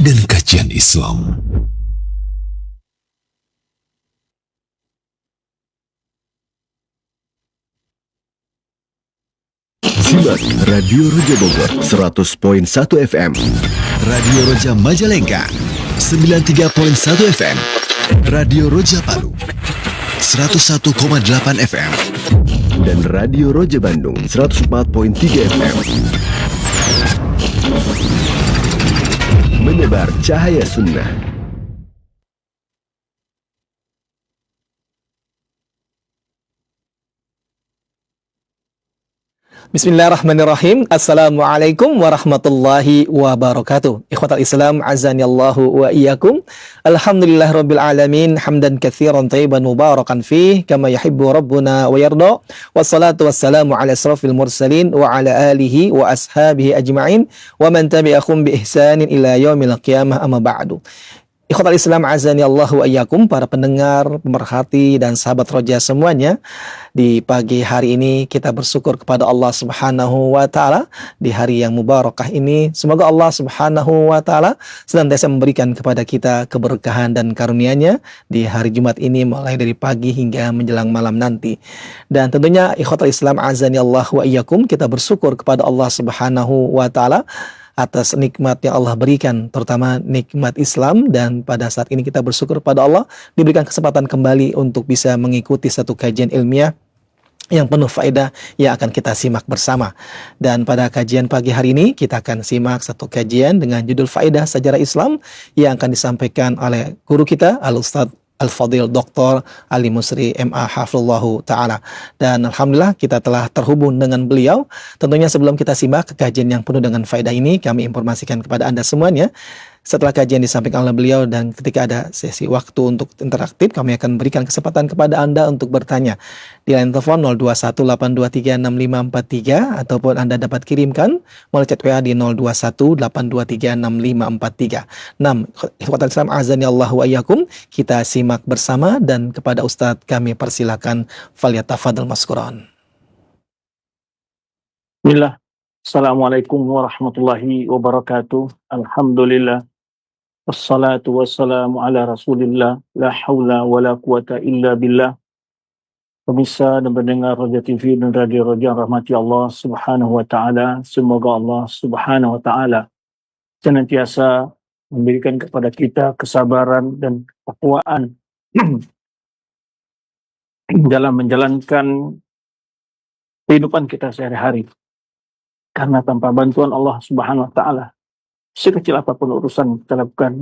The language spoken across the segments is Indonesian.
dan kajian Islam. Simak Radio Roja Bogor 100.1 FM, Radio Roja Majalengka 93.1 FM, Radio Roja Palu 101,8 FM, dan Radio Roja Bandung 104.3 FM. Menebar cahaya sunnah. Bismillahirrahmanirrahim. Assalamualaikum warahmatullahi wabarakatuh. Ikhwatal Islam, azanillahu wa iyyakum. Alhamdulillahirabbil alamin, hamdan katsiran thayyiban mubarakan fih kama yuhibbu rabbuna wa yarda. Wassalatu wassalamu ala asrafil mursalin wa ala alihi wa ashabihi ajma'in wa man tabi'ahum bi ihsanin ila yaumil qiyamah, amma ba'du. Ikhwatal Islam, azanillahu wa iyyakum, para pendengar, pemerhati dan sahabat Roja semuanya. Di pagi hari ini kita bersyukur kepada Allah Subhanahu wa taala di hari yang mubarakah ini. Semoga Allah Subhanahu wa taala senantiasa memberikan kepada kita keberkahan dan karunia-Nya di hari Jumat ini, mulai dari pagi hingga menjelang malam nanti. Dan tentunya ikhwatal Islam, azanillahu wa iyyakum, kita bersyukur kepada Allah Subhanahu wa taala atas nikmat yang Allah berikan, terutama nikmat Islam. Dan pada saat ini kita bersyukur pada Allah diberikan kesempatan kembali untuk bisa mengikuti satu kajian ilmiah yang penuh faedah yang akan kita simak bersama. Dan pada kajian pagi hari ini kita akan simak satu kajian dengan judul Faedah Sejarah Islam yang akan disampaikan oleh guru kita Al-Ustadz Al-Fadil Dr. Ali Musri MA Hafizullahu Ta'ala. Dan Alhamdulillah kita telah terhubung dengan beliau. Tentunya sebelum kita simak kajian yang penuh dengan faedah ini, kami informasikan kepada Anda semuanya, setelah kajian disampaikan oleh beliau dan ketika ada sesi waktu untuk interaktif, kami akan berikan kesempatan kepada Anda untuk bertanya di line telepon 0218236543, ataupun Anda dapat kirimkan melalui chat WA di 0218236543. Ikhwatal Islam, azanillahu wa iyyakum, kita simak bersama dan kepada Ustadz kami persilakan, falyatafadhal maskuran. Bismillah. Assalamualaikum warahmatullahi wabarakatuh. Alhamdulillah. Wassalatu wassalamu ala rasulillah. La hawla wa la quwata illa billah. Pemirsa dan pendengar Roja TV dan Radio Roja rahmati Allah subhanahu wa ta'ala. Semoga Allah subhanahu wa ta'ala senantiasa memberikan kepada kita kesabaran dan ketakwaan dalam menjalankan kehidupan kita sehari-hari. Karena tanpa bantuan Allah subhanahu wa ta'ala, sekecil apapun urusan kita lakukan,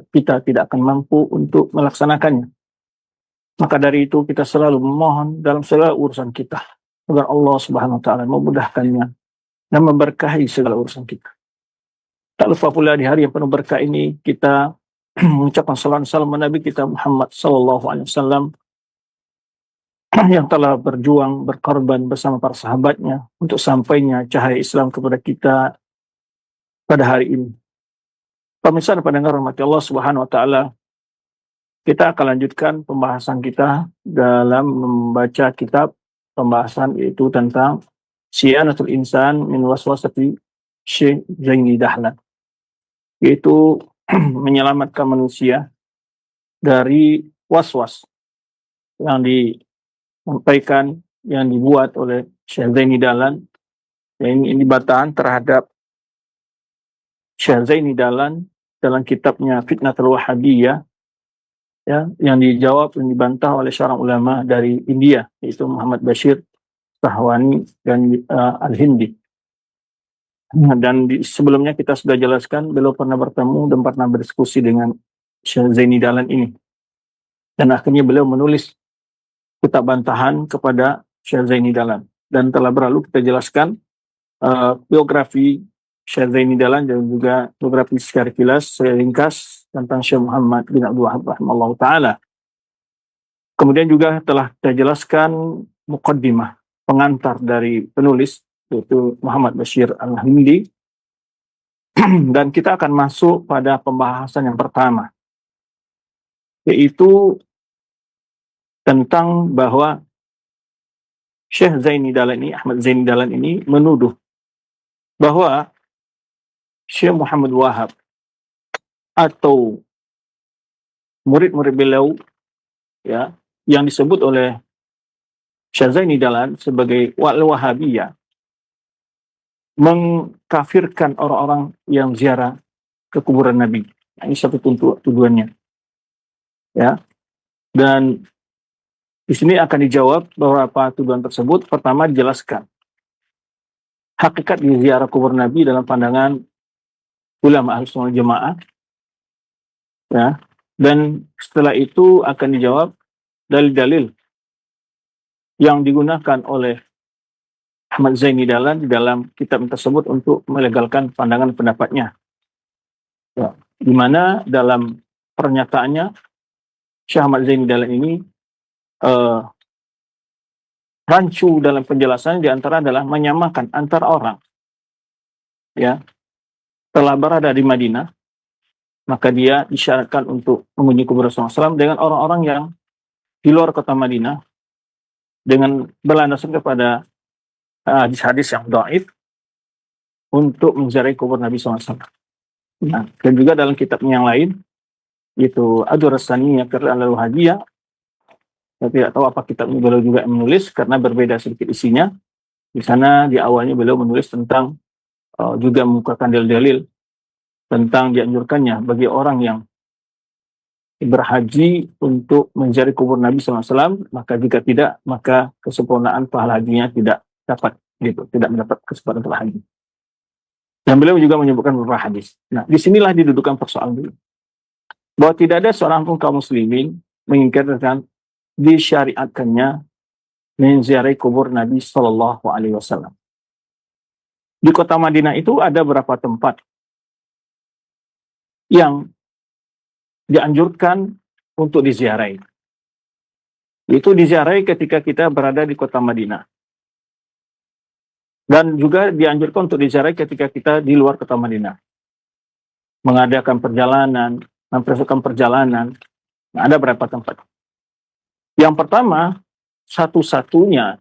kita tidak akan mampu untuk melaksanakannya. Maka dari itu kita selalu memohon dalam segala urusan kita, agar Allah subhanahu wa ta'ala memudahkannya dan memberkahi segala urusan kita. Tak lupa pula di hari yang penuh berkah ini, kita mengucapkan salawat salam Nabi kita Muhammad sallallahu alaihi wasallam yang telah berjuang, berkorban bersama para sahabatnya untuk sampainya cahaya Islam kepada kita pada hari ini. Pemirsa dan pendengar rahmati Allah subhanahu wa ta'ala, kita akan lanjutkan pembahasan kita dalam membaca kitab pembahasan yaitu tentang Syianatul Insan min Waswasati Syekh Zaini Dahlan, yaitu menyelamatkan manusia dari waswas yang disampaikan, yang dibuat oleh Syekh Zaini Dahlan. Ini bantahan terhadap Syekh Zaini Dahlan dalam kitabnya Fitnatul Wahabiyah, ya, yang dijawab dan dibantah oleh seorang ulama dari India, yaitu Muhammad Bashir Sahwani dan Al-Hindi. Dan sebelumnya kita sudah jelaskan, beliau pernah bertemu dan pernah berdiskusi dengan Syekh Zaini Dahlan ini. Dan akhirnya beliau menulis kitab bantahan kepada Syekh Zaini Dahlan. Dan telah berlalu kita jelaskan biografi Syekh Zaini Dahlan dan juga biografi secara kilas, saya ringkas tentang Syekh Muhammad bin Abdul Wahhab rahimahullah ta'ala. Kemudian juga telah kita jelaskan muqaddimah, pengantar dari penulis, yaitu Muhammad Bashir Al-Hindi. Dan kita akan masuk pada pembahasan yang pertama, yaitu tentang bahwa Syekh Zaini Dahlan ini, Ahmad Zaini Dahlan ini menuduh bahwa Syekh Muhammad Wahab atau murid-murid beliau, ya, yang disebut oleh Syazani Dahlan sebagai Wahabiyah, mengkafirkan orang-orang yang ziarah ke kuburan Nabi. Nah, ini satu tuduhannya, ya. Dan di sini akan dijawab beberapa tuduhan tersebut. Pertama, dijelaskan hakikat di ziarah kubur Nabi dalam pandangan ulama Ahlussunnah Jamaah, ya. Dan setelah itu akan dijawab dalil-dalil yang digunakan oleh Ahmad Zaini Dahlan di dalam kitab tersebut untuk melegalkan pandangan pendapatnya. Ya. Di mana dalam pernyataannya Syekh Ahmad Zaini Dahlan ini rancu dalam penjelasannya diantara adalah menyamakan antara orang, ya, telah berada di Madinah, maka dia disyaratkan untuk mengunjungi kubur Rasulullah SAW dengan orang-orang yang di luar kota Madinah dengan berlandaskan kepada hadis-hadis yang dhaif untuk menziarahi kubur Nabi SAW. Nah, dan juga dalam kitabnya yang lain, yaitu Ad-Durrassaniyah al-Wahabiyah, saya tidak tahu apa kitabnya beliau juga menulis karena berbeda sedikit isinya. Di sana di awalnya beliau menulis tentang juga mengukakan dalil-dalil tentang dianjurkannya bagi orang yang berhaji untuk menziarahi kubur Nabi SAW, maka jika tidak, maka kesempurnaan pahala hajinya tidak dapat, gitu, tidak mendapat kesempatan pahala haji. Dan beliau juga menyebutkan beberapa hadis. Nah, disinilah didudukkan persoalan dulu, bahwa tidak ada seorang pun kaum muslimin mengingkarkan disyariatkannya menziarahi kubur Nabi Shallallahu Alaihi Wasallam. Di kota Madinah itu ada beberapa tempat yang dianjurkan untuk diziarahi. Itu diziarahi ketika kita berada di kota Madinah. Dan juga dianjurkan untuk diziarahi ketika kita di luar kota Madinah. Mengadakan perjalanan, mempersiapkan perjalanan. Nah, ada beberapa tempat. Yang pertama, satu-satunya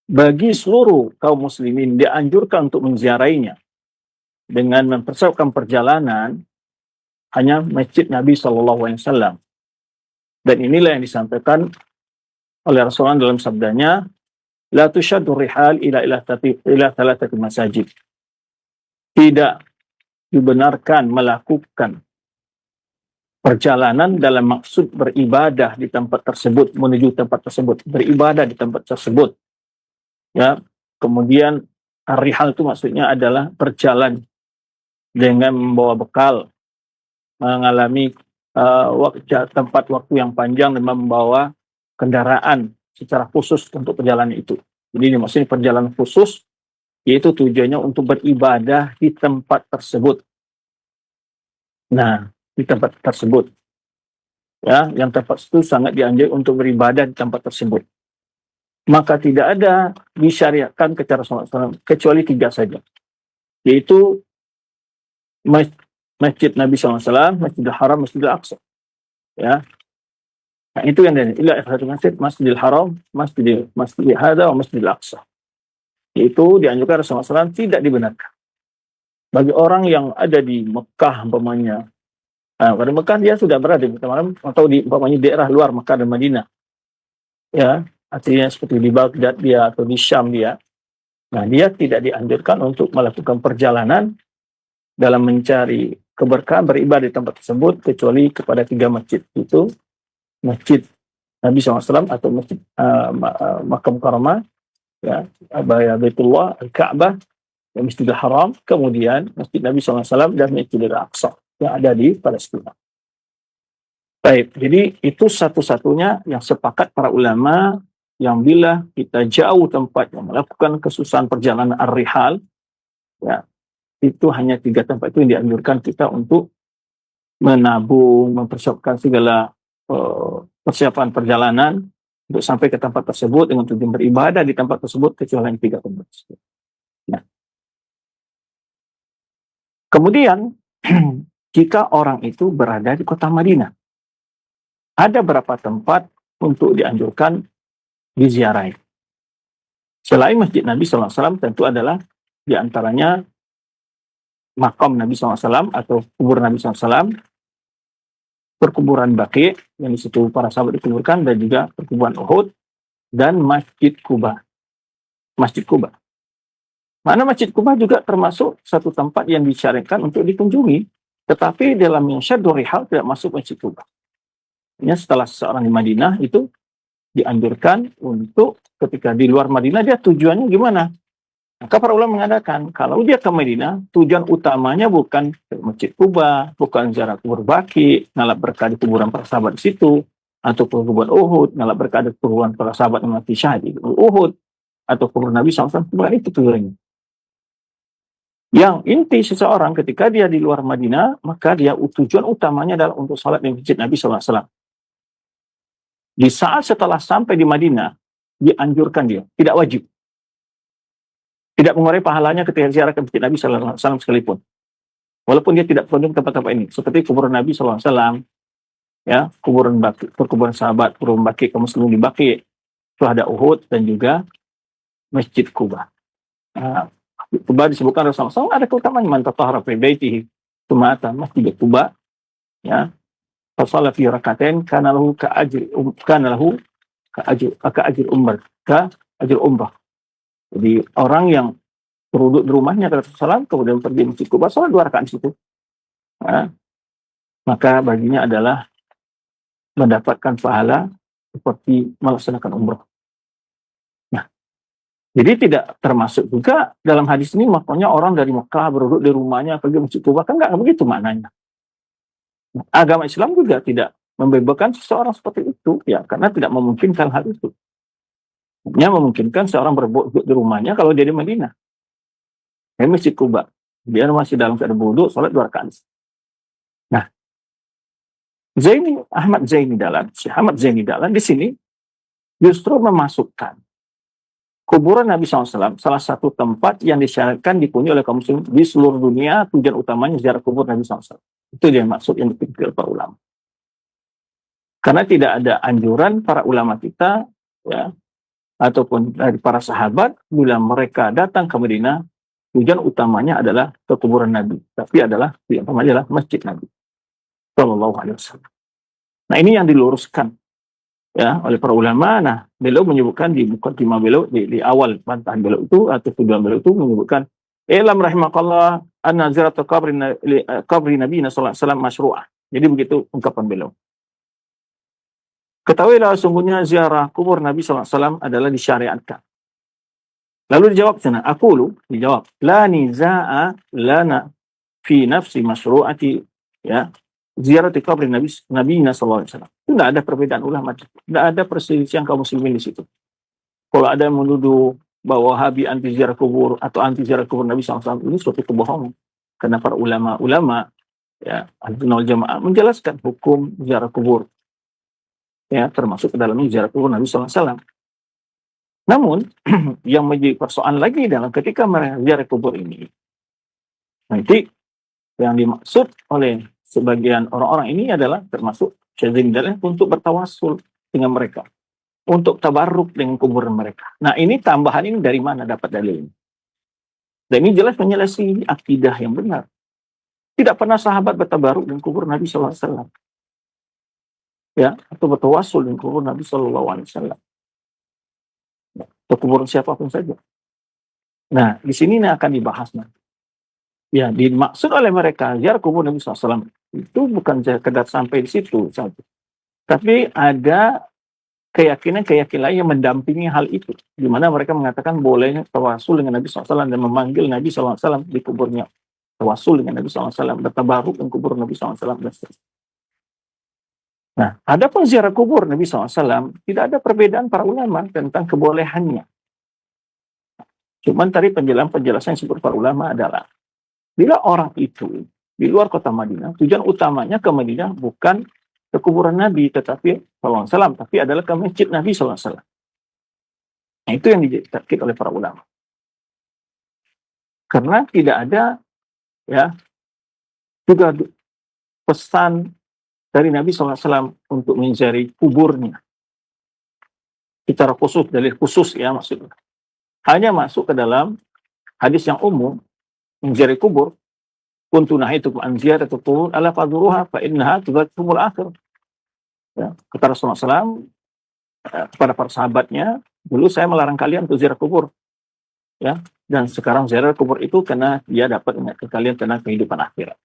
bagi seluruh kaum muslimin dianjurkan untuk menziarahinya dengan mempersiapkan perjalanan hanya Masjid Nabi SAW. Dan inilah yang disampaikan oleh Rasulullah dalam sabdanya, la tushaddu rihal ila thalathati masajid. Tidak dibenarkan melakukan perjalanan dalam maksud beribadah di tempat tersebut, menuju tempat tersebut, beribadah di tempat tersebut. Ya, kemudian rihal itu maksudnya adalah berjalan dengan membawa bekal, mengalami tempat waktu yang panjang dan membawa kendaraan secara khusus untuk perjalanan itu. Jadi ini maksudnya perjalanan khusus, yaitu tujuannya untuk beribadah di tempat tersebut. Nah, di tempat tersebut, ya, yang tempat itu sangat dianjurkan untuk beribadah di tempat tersebut. Maka tidak ada disyariatkan kepada Rasulullah SAW kecuali 3 saja, yaitu Masjid Nabi SAW, Masjidil Haram, Masjidil Aqsa. Ya, nah, itu yang dari ila masjid, Masjidil Haram, Masjidil Hada, Masjidil Aqsa. Itu dianjurkan Rasulullah SAW tidak dibenarkan bagi orang yang ada di Mekah, umpamanya. Nah, pada Mekah dia sudah berada di malam atau di umpamanya daerah luar Mekah dan Madinah. Ya, artinya seperti di Baghdad dia atau di Syam dia. Nah, dia tidak dianjurkan untuk melakukan perjalanan dalam mencari keberkahan beribadah di tempat tersebut kecuali kepada 3 masjid itu, Masjid Nabi SAW atau Masjid Makkah Mukarramah, ya, Baitullah, Al-Ka'bah, Masjidil Haram, kemudian Masjid Nabi SAW dan Masjidil Aqsa yang ada di Palestina. Baik, jadi itu satu-satunya yang sepakat para ulama, yang bila kita jauh tempat yang melakukan kesusahan perjalanan ar-rihal, ya, itu hanya 3 tempat itu yang dianjurkan kita untuk menabung, mempersiapkan segala persiapan perjalanan untuk sampai ke tempat tersebut dengan tujuan beribadah di tempat tersebut kecuali 3 tempat tersebut. Nah, kemudian jika orang itu berada di kota Madinah, ada beberapa tempat untuk dianjurkan diziarahi. Selain Masjid Nabi SAW tentu adalah diantaranya makam Nabi SAW atau kubur Nabi SAW, perkuburan Baqi yang di situ para sahabat dikuburkan, dan juga perkuburan Uhud, dan Masjid Quba. Masjid Quba. Mana Masjid Quba juga termasuk satu tempat yang disyariatkan untuk dikunjungi, tetapi dalam yang syaddu rihal tidak masuk Masjid Quba. Ya, setelah seseorang di Madinah itu dianjurkan untuk ketika di luar Madinah dia tujuannya gimana? Maka para ulama mengatakan kalau dia ke Madinah tujuan utamanya bukan ke Masjid Quba, bukan ziarah kubur Baqi, ngalap berkah di kuburan para sahabat di situ, atau kuburan Uhud, ngalap berkah di kuburan para sahabat yang mati syahid di Uhud, atau kubur Nabi SAW, bukan itu tujuannya. Yang inti seseorang ketika dia di luar Madinah, maka dia tujuan utamanya adalah untuk salat di masjid Nabi SAW. Di saat setelah sampai di Madinah, dianjurkan dia, tidak wajib. Tidak mengurangi pahalanya ketika ziarah ke masjid Nabi SAW sekalipun. Walaupun dia tidak berkunjung tempat-tempat ini. Seperti kuburan Nabi SAW, ya, kuburan Baqi, perkuburan sahabat, kuburan Baqi, kaum muslimin di Baqi, itu ada Uhud, dan juga Masjid Quba. Quba disebutkan Rasulullah SAW ada keutamaan man tatahhara fi baitihi tsumma ata Masjid Quba, ya, fa shalla fi rak'atain kana lahu ka ajri umrah. Jadi orang yang berwudu di rumahnya kata Rasulullah SAW, kemudian pergi Masjid Quba, sholat 2 rakaat di situ, ya, maka baginya adalah mendapatkan pahala seperti melaksanakan umrah. Nah, jadi tidak termasuk juga dalam hadis ini maknanya orang dari Mekah berwudu di rumahnya pergi Masjid Quba, kan nggak begitu maknanya. Nah, agama Islam juga tidak membebaskan seseorang seperti itu, ya, karena tidak memungkinkan hal itu. Hanya memungkinkan seorang berwudu di rumahnya kalau dia di Madinah. Di Masjid Quba, dia masih dalam keadaan berwudu, sholat 2 rakaat. Nah, Syekh Ahmad Zaini Dahlan di sini justru memasukkan kuburan Nabi SAW, salah satu tempat yang disyariatkan dikunjungi oleh kaum muslim di seluruh dunia, tujuan utamanya ziarah kubur Nabi SAW. Itu dia maksud yang dipikir para ulama. Karena tidak ada anjuran para ulama kita, ya, ataupun dari para sahabat, bila mereka datang ke Madinah, tujuan utamanya adalah ke kuburan Nabi, tapi adalah yang utamanya adalah masjid Nabi Sallallahu Alaihi Wasallam. Nah, ini yang diluruskan, ya, oleh para ulama. Nah, beliau menyebutkan di mukadimah beliau di awal bantahan beliau itu atau tujuan beliau itu menyebutkan ilam rahimakallah anna ziyaratu qabri Nabi sallallahu alaihi wasallam masyru'ah. Jadi begitu ungkapan beliau. Ketahuilah sungguhnya ziarah kubur Nabi SAW adalah disyariatkan. Lalu dijawab sana, dijawab, la niza'a lana fi nafsi masyru'ati, ya, ziarati kubur Nabi SAW. Itu tidak ada perbedaan ulama, tidak ada perselisihan kaum muslimin di situ. Kalau ada yang menuduh bahwa Wahabi anti ziarah kubur atau anti ziarah kubur Nabi SAW, ini suatu kebohongan. Karena para ulama, ya, Ahlussunnah wal Jamaah menjelaskan hukum ziarah kubur, ya, termasuk ke dalamnya ziarah kubur Nabi SAW. Namun, yang menjadi persoalan lagi dalam ketika mereka ziarah kubur ini, nanti yang dimaksud oleh sebagian orang-orang ini adalah termasuk Syekh Zaini untuk bertawasul dengan mereka, untuk tabarruk dengan kuburan mereka. Nah, ini tambahan ini dari mana dapat dalil ini? Dan ini jelas menyelisih akidah yang benar. Tidak pernah sahabat bertabarruk dengan kubur Nabi SAW. Ya, atau bertawasul dengan kubur Nabi SAW. Atau kuburan siapapun saja. Nah, di sini ini akan dibahas nanti. Ya, dimaksud oleh mereka ziarah kubur Nabi SAW itu bukan sekedar sampai di situ saja. Tapi ada keyakinan yang mendampingi hal itu. Di mana mereka mengatakan bolehnya tawasul dengan Nabi SAW dan memanggil Nabi SAW di kuburnya. Tawasul dengan Nabi SAW, bertabaruk dengan kubur Nabi SAW dan seterusnya. Nah, adapun ziarah kubur Nabi SAW, tidak ada perbedaan para ulama tentang kebolehannya. Cuman tadi penjelasan seperti para ulama adalah, bila orang itu di luar kota Madinah, tujuan utamanya ke Madinah bukan ke kuburan Nabi, tetapi SAW, tapi adalah ke masjid Nabi SAW. Nah, itu yang ditakdir oleh para ulama. Karena tidak ada, ya, juga pesan dari Nabi SAW untuk mencari kuburnya. Secara khusus, dalil khusus, ya, maksudnya. Hanya masuk ke dalam hadis yang umum, mencari kubur, kuntu nahaitukum an ziyaratil qubur ala fadhuruha fa innaha tudzakirukumul akhir. Ya, kata Rasulullah SAW kepada para sahabatnya, dulu saya melarang kalian untuk ziarah kubur, ya, dan sekarang ziarah kubur itu karena dia dapat mengingatkan kalian tentang kehidupan akhirat.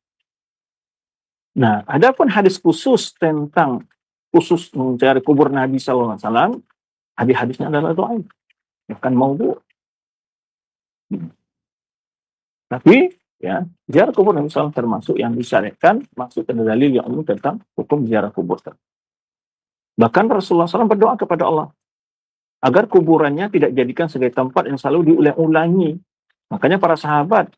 Nah, adapun hadis khusus tentang khusus mencari kubur Nabi SAW, hadis-hadisnya adalah dhaif, bukan maudhu'. Tapi ya, ziarah kubur Nabi SAW termasuk yang disyariatkan, masuk ke dalil yang umum tentang hukum ziarah kubur. Bahkan Rasulullah SAW berdoa kepada Allah agar kuburannya tidak dijadikan sebagai tempat yang selalu diulang-ulangi. Makanya para sahabat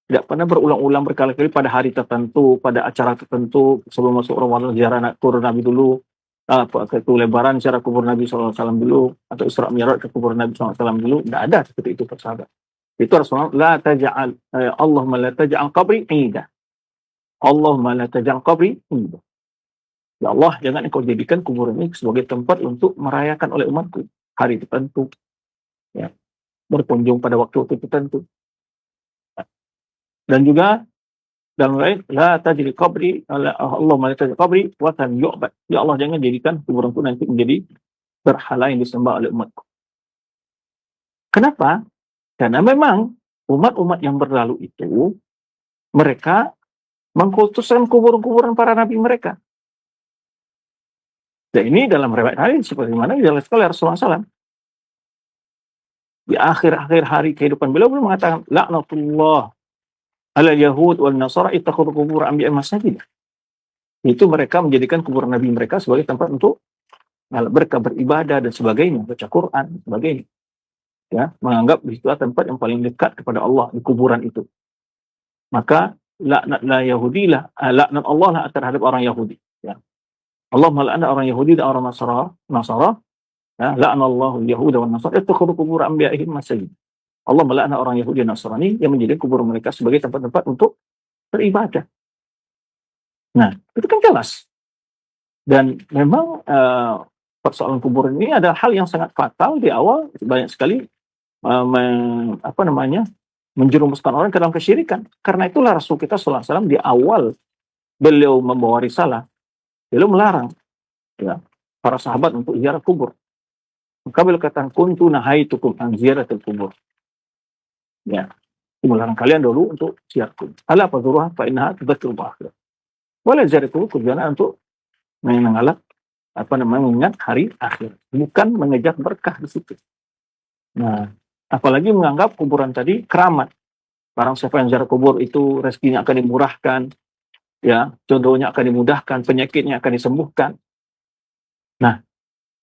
tidak pernah berulang-ulang berkali-kali pada hari tertentu, pada acara tertentu, sebelum masuk Ramadan ziarah kubur Nabi dulu, ke Lebaran ziarah kubur Nabi SAW dulu, atau Isra Mi'raj ke kubur Nabi SAW dulu. Tidak ada seperti itu para sahabat. Itu Rasulullah, la taj'al Allahumma la taj'al qabri 'idah. Allahumma la taj'al qabri 'idah. Ya Allah, jangan engkau jadikan kuburan ini sebagai tempat untuk merayakan oleh umatku hari tertentu, ya, berkunjung pada waktu tertentu. Dan juga dalam lain, la tajri qabri, Allahumma la tajri qabri watan yu'bad. Ya Allah, jangan jadikan kuburanku nanti menjadi berhala yang disembah oleh umatku. Kenapa? Karena memang umat-umat yang berlalu itu mereka mengkultuskan kuburan-kuburan para nabi mereka. Dan ini dalam riwayat hadis seperti mana dijelaskan oleh Rasulullah SAW. Di akhir-akhir hari kehidupan beliau mengatakan, laknatullah ala yahud wal nasara ittakhadhu qubur anbiya'ihim masajid. Itu mereka menjadikan kuburan nabi mereka sebagai tempat untuk mereka beribadah dan sebagainya, baca Quran dan sebagainya. Ya, menganggap di situ tempat yang paling dekat kepada Allah di kuburan itu. Maka laknat Allah lah terhadap orang Yahudi. Ya. Allah melaknat orang Yahudi dan orang Nasara. Ya, la'anallahu al-yahuda wan nasara ittakhadhu qubur anbiya'ihim masajid. Allah melaknat orang Yahudi dan Nasrani yang menjadikan kubur mereka sebagai tempat-tempat untuk beribadah. Nah, itu kan jelas. Dan memang persoalan kubur ini adalah hal yang sangat fatal di awal, banyak sekali menjerumuskan orang ke dalam kesyirikan. Karena itulah Rasul kita sallallahu alaihi wasallam di awal beliau membawa risalah, beliau melarang ya, para sahabat untuk ziarah kubur. Maka beliau katakan, kuntu nahaitukum an ziyaratil kubur. Ya, melarang kalian dulu untuk ziarah kubur. Ala fadhuruha fa innaha tudzakkirul akhirah. Boleh ziarah kubur tujuannya untuk mengenal mengingat hari akhir, bukan mengejar berkah di situ. Nah, apalagi menganggap kuburan tadi keramat. Barang siapa yang ziarah kubur itu rezekinya akan dimurahkan, ya, jodohnya akan dimudahkan, penyakitnya akan disembuhkan. Nah,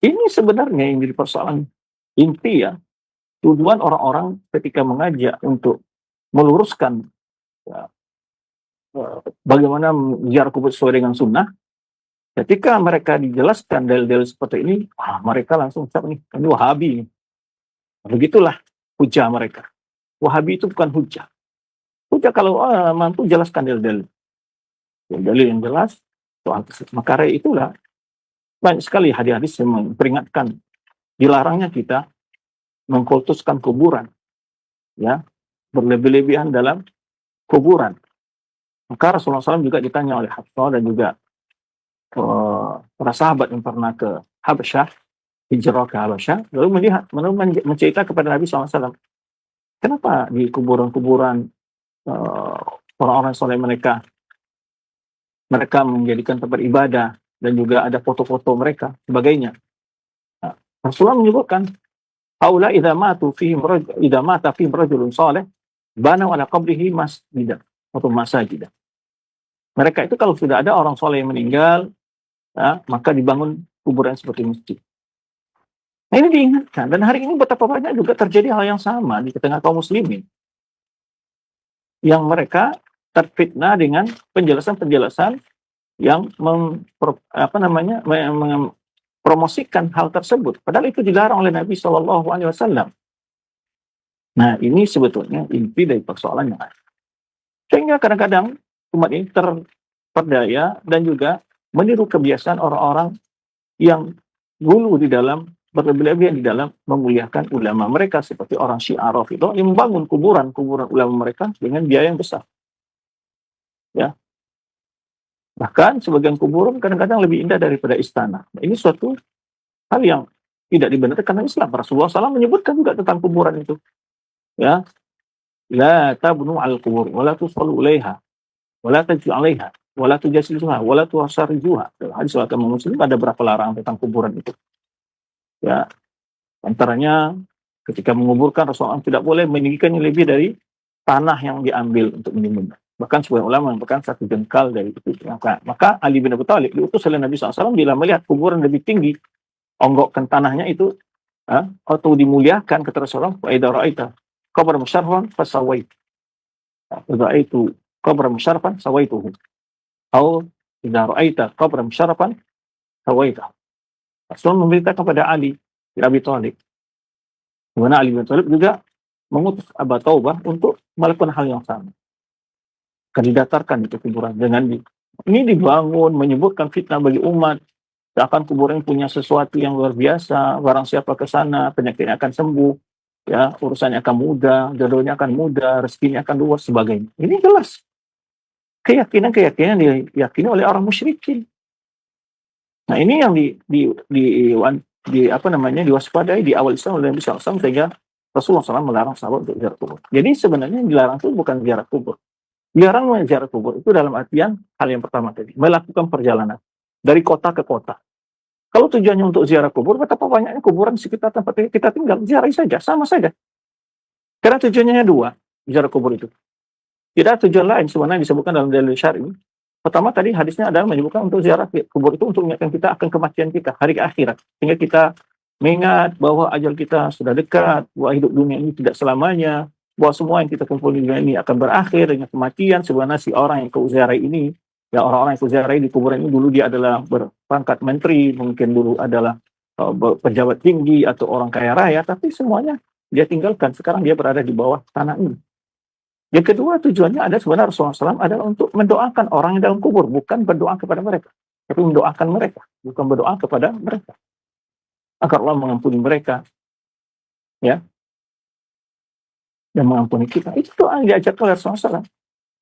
ini sebenarnya yang jadi persoalan inti ya. Tujuan orang-orang ketika mengajak untuk meluruskan ya, bagaimana ziarah kubur sesuai dengan sunnah, ketika mereka dijelaskan dalil-dalil seperti ini, mereka langsung ucap nih, ini Wahabi. Begitulah hujah mereka. Wahabi itu bukan hujah. Hujah kalau mampu jelaskan dalil-dalil. Dalil yang jelas soal tersebut. Maka itulah banyak sekali hadis-hadis yang memperingatkan dilarangnya kita mengkultuskan kuburan, ya, berlebih-lebihan dalam kuburan. Maka Rasulullah SAW juga ditanya oleh Hafsah dan juga para sahabat yang pernah ke Habasyah, hijrah ke Habasyah, lalu mencerita kepada Nabi SAW, kenapa di kuburan-kuburan orang-orang soleh mereka menjadikan tempat ibadah dan juga ada foto-foto mereka, sebagainya. Nah, Rasulullah menyebutkan, haula idza mata fihim rajulun salih banaw ala qabrihi masjidan atau masajidan. Mereka itu kalau sudah ada orang soleh yang meninggal, ya, maka dibangun kuburan seperti masjid. Nah, ini diingatkan, dan hari ini betapa banyak juga terjadi hal yang sama di tengah kaum muslimin yang mereka terfitnah dengan penjelasan-penjelasan yang mempromosikan hal tersebut. Padahal itu dilarang oleh Nabi SAW. Nah, ini sebetulnya inti dari persoalannya. Sehingga kadang-kadang umat ini terperdaya dan juga meniru kebiasaan orang-orang yang dulu di dalam berlebihan di dalam memuliakan ulama mereka, seperti orang Syiah Rafidhah yang membangun kuburan ulama mereka dengan biaya yang besar. Ya, bahkan sebagian kuburan kadang-kadang lebih indah daripada istana. Nah, ini suatu hal yang tidak dibenarkan karena Islam. Rasulullah SAW menyebutkan juga tentang kuburan itu. Ya, la tabnu al kubur, wala tusallu ilaiha, wala tajju alaiha, wala tujasisuha, wala tuasarijuha. Hadis riwayat Muslim ada berapa larangan tentang kuburan itu. Ya, antaranya ketika menguburkan Rasulullah tidak boleh meninggikannya lebih dari tanah yang diambil untuk menyembunyikan. Bahkan sebagian ulama mengatakan 1 jengkal dari itu. Maka Ali bin Abi Thalib diutus oleh Nabi SAW bila melihat kuburan lebih tinggi, onggokkan tanahnya itu, atau dimuliakan kata Rasulullah, wa idza ra'aita qabran musyarrafan fasawait. Idza ra'aitu qabran musyarrafan sawaituhu. Atau idza ra'aita qabran musyarrafan sawaitahu. Rasulullah memberitakan kepada Ali bin Abi Thalib. Di mana Ali bin Abi Thalib juga mengutus Abu Taubah untuk melakukan hal yang sama. Akan didatarkan itu kuburan dengan ini dibangun menyebutkan fitnah bagi umat. Seakan kuburan punya sesuatu yang luar biasa, barang siapa ke sana penyakitnya akan sembuh, ya, urusannya akan mudah, jodohnya akan mudah, rezekinya akan luas, sebagainya. Ini jelas keyakinan diyakini oleh orang musyrikin. Nah, ini yang diwaspadai di awal Islam oleh Nabi SAW, sehingga Rasulullah SAW melarang sahabat untuk ziarah kubur. Jadi sebenarnya yang dilarang itu bukan ziarah kubur. Dilarang ziarah kubur itu dalam artian hal yang pertama tadi, melakukan perjalanan dari kota ke kota. Kalau tujuannya untuk ziarah kubur, betapa banyaknya kuburan di sekitar tempat kita tinggal, ziarahi saja, sama saja. Karena tujuannya dua, ziarah kubur itu. Tidak ada tujuan lain sebenarnya disebutkan dalam dalil syar'i. Pertama tadi hadisnya adalah menyebutkan untuk ziarah kubur itu untuk mengingatkan kita akan kematian kita, hari akhirat. Sehingga kita mengingat bahwa ajal kita sudah dekat, bahwa hidup dunia ini tidak selamanya, bahwa semua yang kita kumpul di dunia ini akan berakhir dengan kematian. Sebenarnya si orang yang kau ziarahi ini, ya orang-orang yang kau ziarahi di kuburan ini dulu dia adalah berpangkat menteri, mungkin dulu adalah pejabat tinggi atau orang kaya raya, tapi semuanya dia tinggalkan. Sekarang dia berada di bawah tanah ini. Yang kedua tujuannya ada sebenarnya Rasulullah SAW adalah untuk mendoakan orang yang dalam kubur, bukan berdoa kepada mereka, tapi mendoakan mereka, bukan berdoa kepada mereka, agar Allah mengampuni mereka, ya, dan mengampuni kita. Itu doa yang diajarkan oleh Rasulullah SAW.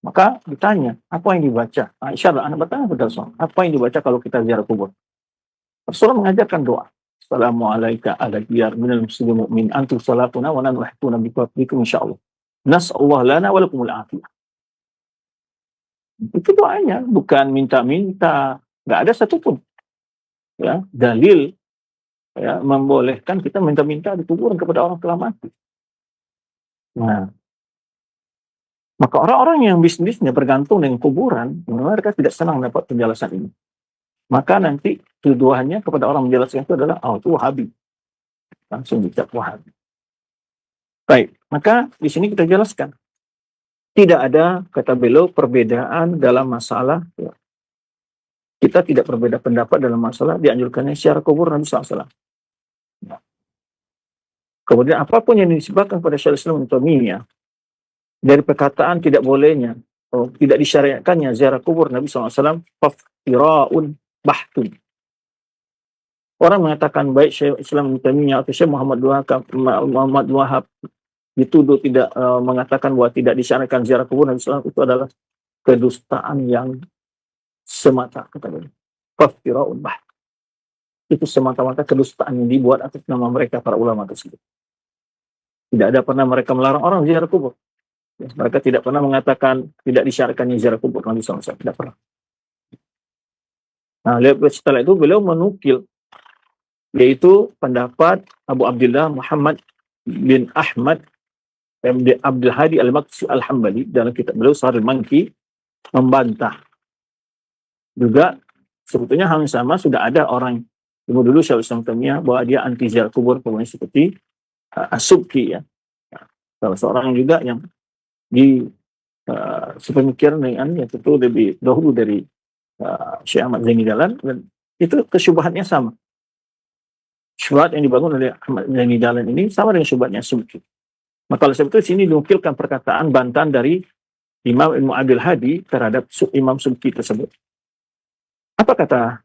Maka ditanya, apa yang dibaca? Aisyah anak bertanya kepada Rasulullah, apa yang dibaca kalau kita ziarah kubur? Rasulullah mengajarkan doa. Assalamualaikum ala diyar minal muslimin mu'min antum salatuna wa nanu rahtuna bikum insyaallah. Nas'allahu lana wa lakumul afiyah. Itu doanya, bukan minta-minta. Nggak ada satupun, ya, dalil, ya, membolehkan kita minta-minta di kuburan kepada orang telah mati. Nah, maka orang-orang yang bisnisnya bergantung dengan kuburan, mereka tidak senang dapat penjelasan ini. Maka nanti tuduhannya kepada orang menjelaskan itu adalah, itu Wahabi. Langsung dicap Wahabi. Baik, maka di sini kita jelaskan. Tidak ada, kata beliau, perbedaan dalam masalah. Ya. Kita tidak berbeda pendapat dalam masalah dianjurkannya ziarah kubur Nabi SAW. Nah. Kemudian apapun yang disebutkan pada Syaikhul Islam Ibnu Taimiyah dari perkataan tidak bolehnya, tidak disyariatkannya ziarah kubur Nabi SAW, faftira'un bahtun. Orang mengatakan baik Syaikhul Islam Ibnu Taimiyah atau Syekh Muhammad Wahab dituduh tidak mengatakan bahwa tidak disyariatkan ziarah kubur Nabi SAW, itu adalah kedustaan yang semata, kata beliau. Faftira'un baht. Itu semata-mata kedustaan yang dibuat atas nama mereka para ulama tersebut. Tidak ada pernah mereka melarang orang ziarah kubur. Ya, mereka tidak pernah mengatakan tidak disyariatkan ziarah kubur Nabi SAW. Tidak pernah. Nah, setelah itu beliau menukil, yaitu pendapat Abu Abdullah Muhammad bin Ahmad Abdul Hadi Al-Maqdisi Al-Hambali dalam kitab beliau Sharh Al-Manki membantah. Juga sebetulnya hal yang sama sudah ada orang dulu Syaikhul Islam Taimiyah bahwa dia anti ziarah kubur, pokoknya seperti As-Subki, ya. Salah seorang juga yang sepemikiran dengan yang tentu lebih dahulu dari Syekh Ahmad Zaini Dahlan, dan itu kesyubhatnya sama. Syubhat yang dibangun oleh Ahmad Zaini Dahlan ini sama dengan syubhatnya Subki. Maka oleh sebab itu sini diukilkan perkataan bantahan dari Imam Ibnu Abdul Hadi terhadap Imam Subki tersebut. Apa kata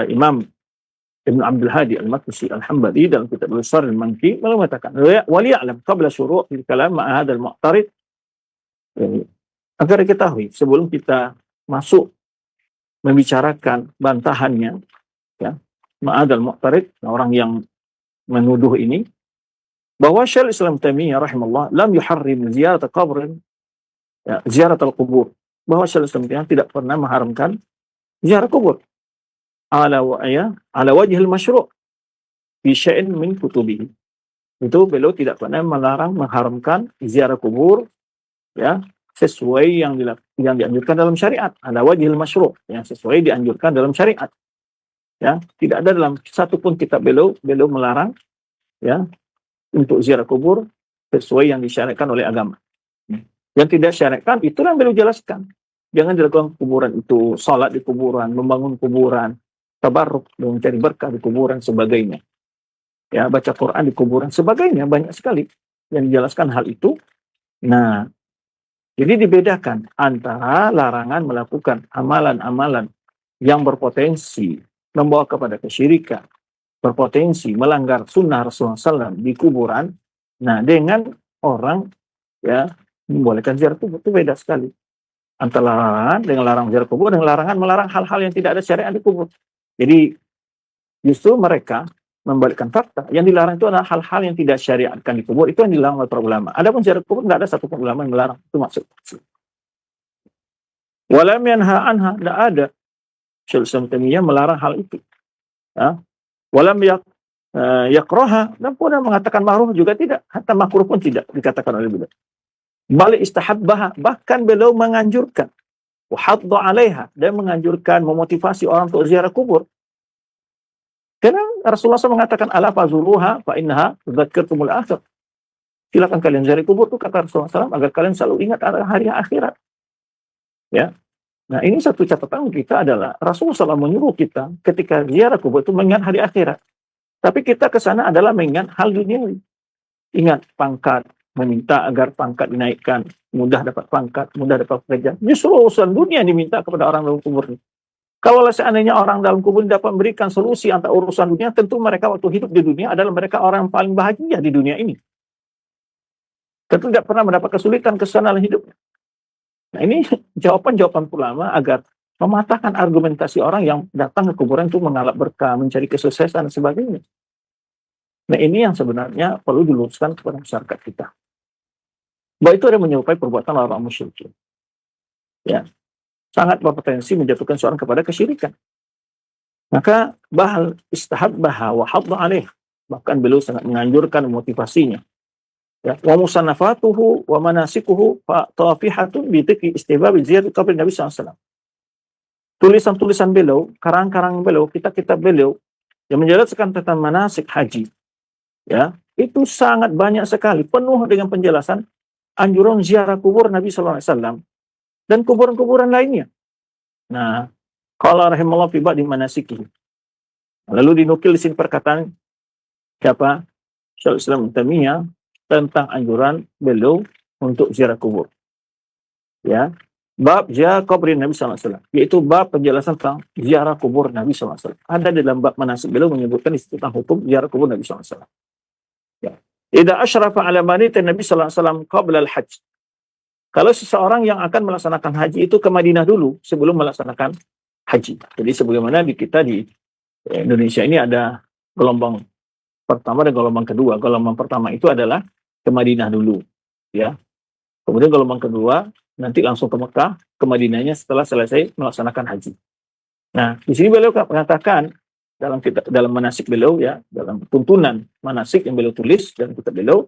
Imam Ibnu Abdul Hadi Al-Maqdisi Al-Hambali dalam kitab Sharh Al-Manki? Beliau mengatakan, "Wa liya'lam qabla syuru' fil kalam ma'a hadzal mu'tarid." Agar diketahui sebelum kita masuk membicarakan bantahannya, ya, ma'adal mu'tarid, orang yang menuduh ini, bahwa Syaikhul Islam Taimiyah rahimahullah lam yuharrim ziyarat qabrin, ya, ziyarat al-qubur, bahwa Syaikhul Islam Taimiyah tidak pernah mengharamkan ziarah kubur ala wajhil masyru' fi syai'in min kutubihi. Itu beliau tidak pernah melarang mengharamkan ziarah kubur, ya, sesuai yang dianjurkan dalam syariat, ala wajhil masyru', yang sesuai dianjurkan dalam syariat. Ya, tidak ada dalam satu pun kitab beliau melarang, ya, untuk ziarah kubur sesuai yang disyariatkan oleh agama. Yang tidak syariatkan itulah yang beliau jelaskan. Jangan dilakukan kuburan itu, salat di kuburan, membangun kuburan, tabarruk, mencari berkah di kuburan, sebagainya. Ya, baca Quran di kuburan, sebagainya, banyak sekali yang dijelaskan hal itu. Nah, jadi dibedakan antara larangan melakukan amalan-amalan yang berpotensi membawa kepada kesyirikan, berpotensi melanggar sunnah Rasulullah SAW di kuburan, nah dengan orang, ya, membolehkan ziarah kubur, itu beda sekali. Antara larangan dengan larang ziarah kubur, dengan larangan melarang hal-hal yang tidak ada syariat di kubur. Jadi justru mereka membalikkan fakta. Yang dilarang itu adalah hal-hal yang tidak syariatkan di kubur, itu yang dilarang oleh para ulama. Adapun ziarah kubur nggak ada satupun ulama yang melarang, itu maksud. Walam yanha anha, tidak ada Syaikhul Islam Taimiyah melarang hal itu. Ya. Walam yakraha, dan pun mengatakan makruh juga tidak, hatta makruh pun tidak dikatakan oleh beliau. Balik istahabbaha, bahkan beliau menganjurkan, wa hadda 'alaiha, dan menganjurkan, memotivasi orang untuk ziarah kubur. Karena Rasulullah SAW mengatakan, ala fazuruha fa innaha tudzakkirukumul akhir. Silakan kalian ziarah kubur, itu kata Rasulullah SAW, agar kalian selalu ingat hari akhirat. Ya. Nah, ini satu catatan kita adalah Rasulullah SAW menyuruh kita ketika ziarah kubur itu mengingat hari akhirat. Tapi kita ke sana adalah mengingat hal duniawi. Ingat pangkat, meminta agar pangkat dinaikkan, mudah dapat pangkat, mudah dapat pekerjaan. Justru urusan dunia diminta kepada orang dalam kubur. Kalau seandainya orang dalam kubur dapat memberikan solusi antara urusan dunia, tentu mereka waktu hidup di dunia adalah mereka orang yang paling bahagia di dunia ini. Tentu tidak pernah mendapat kesulitan, kesusahan dalam hidupnya. Nah, ini jawaban-jawaban ulama agar mematahkan argumentasi orang yang datang ke kuburan itu mengalap berkah, mencari kesuksesan dan sebagainya. Nah, ini yang sebenarnya perlu diluruskan kepada masyarakat kita. Bahwa itu ada menyerupai perbuatan orang musyrik. Ya, sangat berpotensi menjatuhkan seorang kepada kesyirikan. Maka bahal istahabbaha wa hadda 'alaih, bahkan beliau sangat menganjurkan motivasinya. Ya, wa musannafatuhu wa manasikuhu fa tafihatun bi dhikri istihbab ziyarat qabr Nabi SAW. Tulisan-tulisan beliau, karang-karang beliau, kitab-kitab beliau yang menjelaskan tentang manasik haji, ya, itu sangat banyak sekali, penuh dengan penjelasan anjuran ziarah kubur Nabi SAW dan kuburan-kuburan lainnya. Nah, qala rahimallahu fi ba'di manasiki. Lalu dinukil di sini perkataan siapa? Syaikhul Islam Taimiyah tentang anjuran beliau untuk ziarah kubur. Ya, bab ziarah kubur Nabi SAW, yaitu bab penjelasan tentang ziarah kubur Nabi SAW. Ada dalam bab manasik beliau menyebutkan di situ tentang hukum ziarah kubur Nabi SAW. Ya. Idza asyrafa ala manit Nabi sallallahu alaihi wasallam qabla al-hajj. Kalau seseorang yang akan melaksanakan haji itu ke Madinah dulu sebelum melaksanakan haji. Jadi sebagaimana di kita di Indonesia ini ada gelombang pertama dan gelombang kedua. Gelombang pertama itu adalah ke Madinah dulu, ya. Kemudian gelombang kedua nanti langsung ke Mekah, ke Madinahnya setelah selesai melaksanakan haji. Nah, di sini beliau mengatakan dalam manasik beliau, ya, dalam tuntunan manasik yang beliau tulis dan kitab beliau,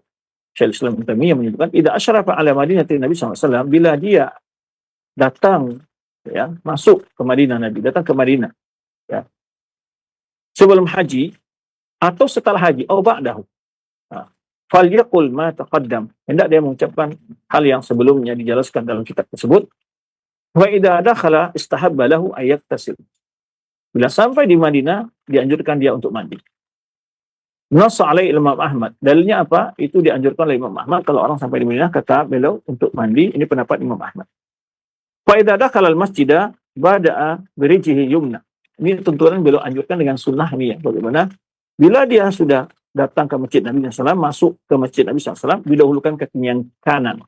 Syaikhul Islam Taimiyah menyebutkan idza asyrafa ala Madinah Nabi SAW, bila dia datang, ya, masuk ke Madinah, Nabi datang ke Madinah, ya, sebelum haji atau setelah haji, atau ba'dahu, falyaqul ma taqaddam, hendak dia mengucapkan hal yang sebelumnya dijelaskan dalam kitab tersebut. Wa idza dakhala istahabba lahu ayat tasil. Bila sampai di Madinah, dianjurkan dia untuk mandi. Nassa alaihi Imam Ahmad. Dalilnya apa? Itu dianjurkan oleh Imam Ahmad. Kalau orang sampai di Madinah, kata beliau, untuk mandi. Ini pendapat Imam Ahmad. Fa idza dakhala al-masjida bada'a birijlihi yumna. Ini tuntunan beliau anjurkan dengan sunnah ini, ya. Bagaimana? Bila dia sudah datang ke masjid Nabi SAW, masuk ke masjid Nabi SAW, didahulukan kakinya yang kanan.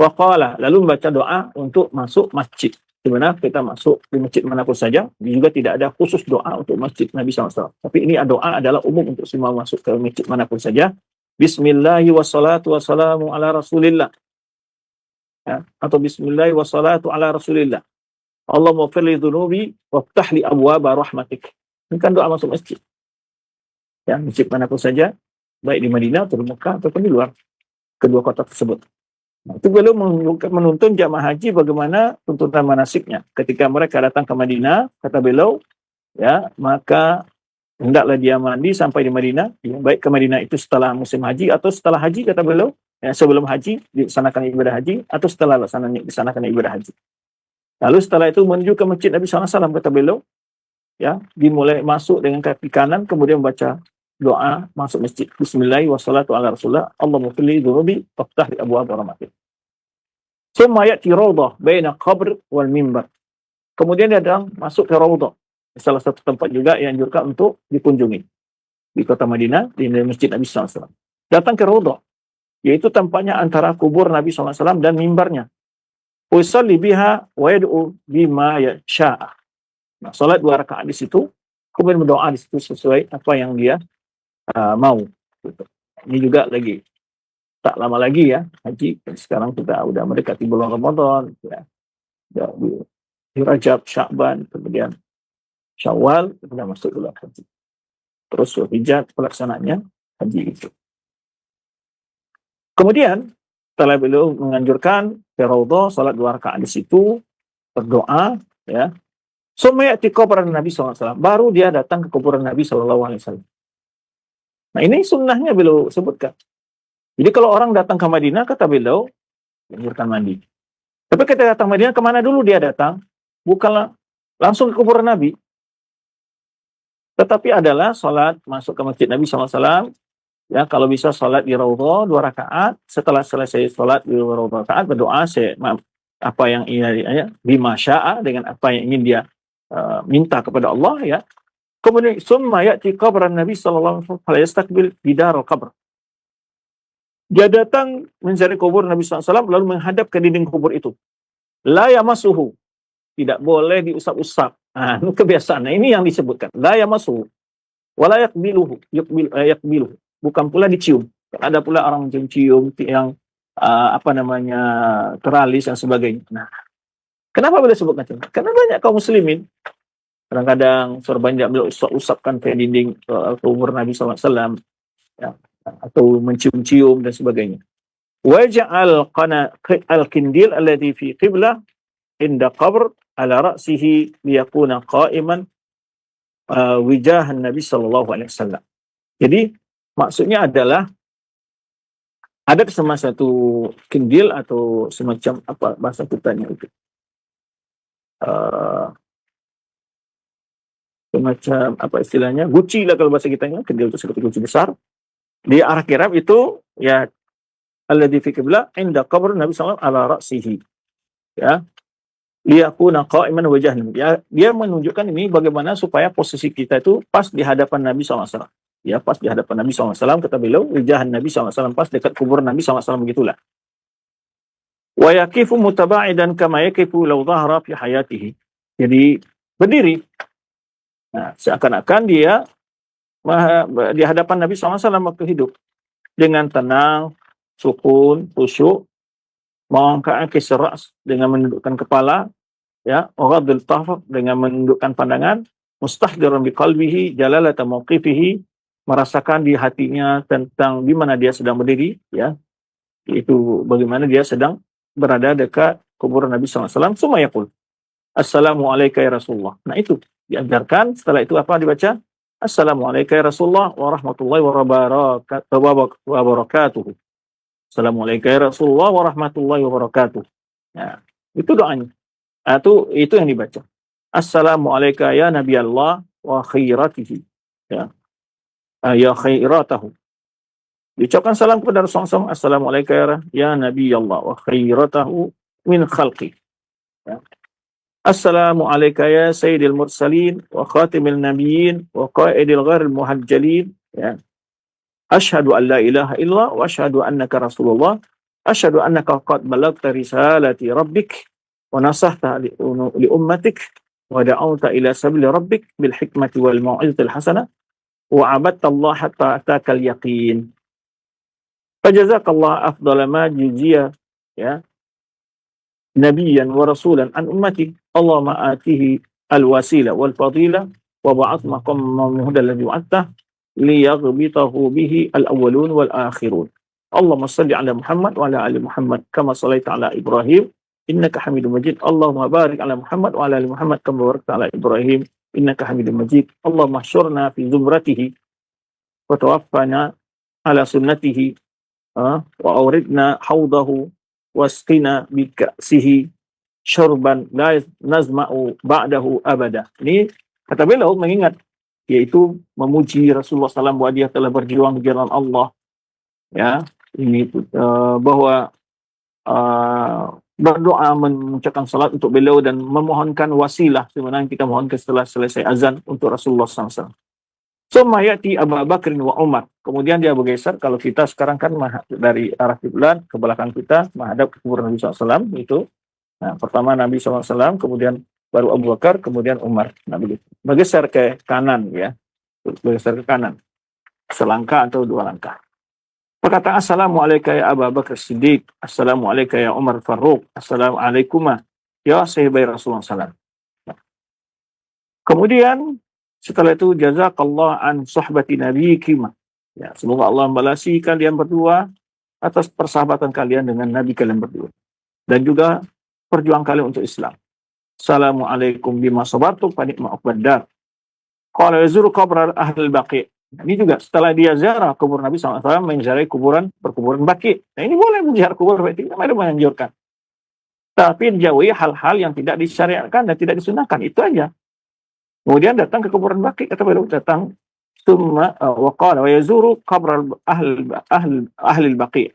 Waqala, lalu membaca doa untuk masuk masjid. Di mana kita masuk di masjid manapun saja, juga tidak ada khusus doa untuk masjid Nabi SAW. Tapi ini doa adalah umum untuk semua masuk ke masjid manapun saja. Bismillahi wassalatu wassalamu ala rasulillah. Ya, atau bismillahi wassalatu ala rasulillah. Allahumma firli dhunubi waftah li abwaba rahmatik. Ini kan doa masuk masjid. Ya, masjid manapun saja, baik di Madinah atau di Mekah ataupun di luar kedua kota tersebut. Nah, itu belum menuntun jamaah haji bagaimana tuntutan manasiknya. Ketika mereka datang ke Madinah, kata beliau, ya, maka hendaklah dia mandi sampai di Madinah, ya, baik ke Madinah itu setelah musim haji atau setelah haji, kata beliau, ya, sebelum haji dilaksanakan ibadah haji atau setelah dilaksanakan ibadah haji. Lalu setelah itu menuju ke masjid Nabi SAW, kata beliau, ya, dimulai masuk dengan kaki kanan, kemudian membaca doa masuk masjid. Bismillah wassalatu ala rasulullah. Allahumma firli dhunubi waftah li abwaab rahmatik. Summa ya'ti rawdah baina qabr wal mimbar. Kemudian dia datang masuk ke rawdah. Salah satu tempat juga yang dianjurkan untuk dikunjungi di kota Madinah, di masjid Nabi SAW. Datang ke rawdah, yaitu tempatnya antara kubur Nabi SAW dan mimbarnya. Usalli biha wa yad'u bima yasha'. Nah, salat 2 rakaat di situ, kemudian berdoa di situ sesuai apa yang dia mau. Gitu. Ini juga lagi tak lama lagi ya haji. Sekarang kita udah mendekati bulan Ramadan, ya. Di Rajab, Sya'ban, kemudian Syawal, sudah masuk bulan haji. Terus Zulhijjah pelaksanaannya haji itu. Kemudian setelah beliau menganjurkan ke Raudhah, salat 2 rakaat di situ, berdoa, ya. Summayati kuburan Nabi SAW. Baru dia datang ke kuburan Nabi SAW. Nah, ini sunnahnya beliau sebutkan. Jadi kalau orang datang ke Madinah, kata beliau, dianjurkan mandi. Tapi ketika datang Madinah, kemana dulu dia datang? Bukanlah langsung ke kuburan Nabi. Tetapi adalah salat masuk ke masjid Nabi SAW. Ya, kalau bisa salat di Raudhah 2 rakaat. Setelah selesai salat di 2 rakaat, berdoa apa yang ia bima sya'a, dengan apa yang ingin dia minta kepada Allah, ya. Kemudian summa ya'ti qabran Nabi sallallahu alaihi wasallam yastaqbil bidarul qabr. Dia datang mencari kubur Nabi SAW lalu menghadap ke dinding kubur itu. La yamasuhu, tidak boleh diusap-usap. Nah, ini kebiasaan. Nah, ini yang disebutkan. La yamasuhu wala yaqbiluhu. Bukan pula dicium. Ada pula orang mencium yang teralis dan sebagainya. Nah, kenapa boleh sebutkan itu? Karena banyak kaum muslimin kadang-kadang banyak beliau usap-usapkan ke dinding kubur Nabi SAW, ya, atau mencium-cium dan sebagainya. Waja'al al-kindil alladhi fi qiblah inda qabr ala ra'sihi liyakuna qa'iman wijahan Nabi SAW. Jadi maksudnya adalah ada satu kindil atau semacam apa bahasa kitanya itu. Semacam apa istilahnya, guci lah kalau bahasa kitanya, kendil itu seperti guci besar di arah kirab itu, ya, alladzi fi qiblah inda qabr Nabi sallallahu ala ra'sihi, ya, liyakuna qa'iman wajhan. Ya, dia menunjukkan ini bagaimana supaya posisi kita itu pas di hadapan Nabi SAW, ya, pas di hadapan Nabi SAW, kata beliau, wajahan Nabi SAW, pas dekat kubur Nabi SAW, begitulah. Wa yaqifu mutaba'idan kama yaqifu law dhahara fi hayatihi. Jadi berdiri. Nah, seakan-akan dia di hadapan Nabi SAW waktu hidup, dengan tenang, sukun, khusyuk, mengangkat kisras dengan menundukkan kepala, ya, ghadul tahf dengan menundukkan pandangan, mustahdiran biqalbihi jalalata mauqifihi, merasakan di hatinya tentang di mana dia sedang berdiri, ya, itu bagaimana dia sedang berada dekat kuburan Nabi SAW. Summa yaqul assalamu alayka ya Rasulullah. Nah, itu diajarkan. Setelah itu apa dibaca? Assalamualaikum ya Rasulullah wa rahmatullahi wa barakatuh. Assalamualaikum ya Rasulullah wa rahmatullahi wa barakatuh. Ya, itu doanya. Itu yang dibaca. Assalamualaikum ya Nabi Allah wa khairatihi. Ya. Ya khairatahu. Diucapkan salam kepada Rasulullah. Assalamualaikum ya Nabi Allah wa khairatahu min khalqi. Ya. Assalamualaikum ya Sayyidil Mursalin wa Khatimil Nabiyyin wa Qaidil Ghairil Muhajjalin, ya. Asyhadu an la ilaha illa wa asyhadu annaka Rasulullah asyhadu annaka qad ballagta risalati rabbik wa nasahta li ummatik wa da'awta ila sabili rabbik bil hikmati wal mau'izatil hasanah wa 'abadta Allah hatta atakal yaqin. Fajazakallah afdala ma juziya ya nabiyyan wa rasulan an ummati. Allahumma atihi al-wasila wal fadila wa ba'ath maqam muhdal ladzi wa'adtah liyaghbitahu bihi al-awwalun wal akhirun. Allahumma salli ala Muhammad wa ala ali Muhammad kama sallaita ala Ibrahim innaka Hamidum Majid. Allahumma barik ala Muhammad wa ala ali Muhammad kama barakta ala Ibrahim innaka Hamidum Majid. Allahumma syurna fi zumratihi wa tawaffana ala sunnatihi wa awridna hawdahu wasqina bi ka'sihi syurban la nazma'u ba'dahu abada. Ini kata beliau mengingat, yaitu memuji Rasulullah SAW bahwa dia telah berjuang di jalan Allah. Ya, ini bahwa berdoa mengucapkan salat untuk beliau dan memohonkan wasilah sebenarnya kita mohonkan setelah selesai azan untuk Rasulullah SAW. Summa ya'ti Abu Bakr wa Umar. Kemudian dia bergeser, kalau kita sekarang kan dari arah kiblat ke belakang kita menghadap ke kuburan Nabi SAW itu. Nah, pertama Nabi SAW, kemudian baru Abu Bakar, kemudian Umar. Nah, begitu. Bergeser ke kanan ya. Bergeser ke kanan. Selangkah atau dua langkah. Perkataan Assalamualaikum ya Abu Bakar Siddiq, Assalamualaikum ya Umar Faruq, Assalamualaikum ya sahibai Rasulullah SAW. Kemudian setelah itu jazakallah an sohbati nabi kima. Ya, semoga Allah membalasi kalian berdua atas persahabatan kalian dengan Nabi kalian berdua. Dan juga perjuangan kalian untuk Islam. Assalamualaikum bima sabartu panikma uqbadar. Qala yazuru qabrar ahlul baqi. Ini juga setelah dia ziarah kubur Nabi SAW, menziarahi perkuburan Baqi. Nah ini boleh menziarah kubur Baqi, tidak ada menganjurkan. Tapi dijauhi hal-hal yang tidak disyariatkan dan tidak disunahkan, itu aja. Kemudian datang ke kuburan Baqi, kata beliau datang summa wa qala wa yazuru qabr ahli Baqi.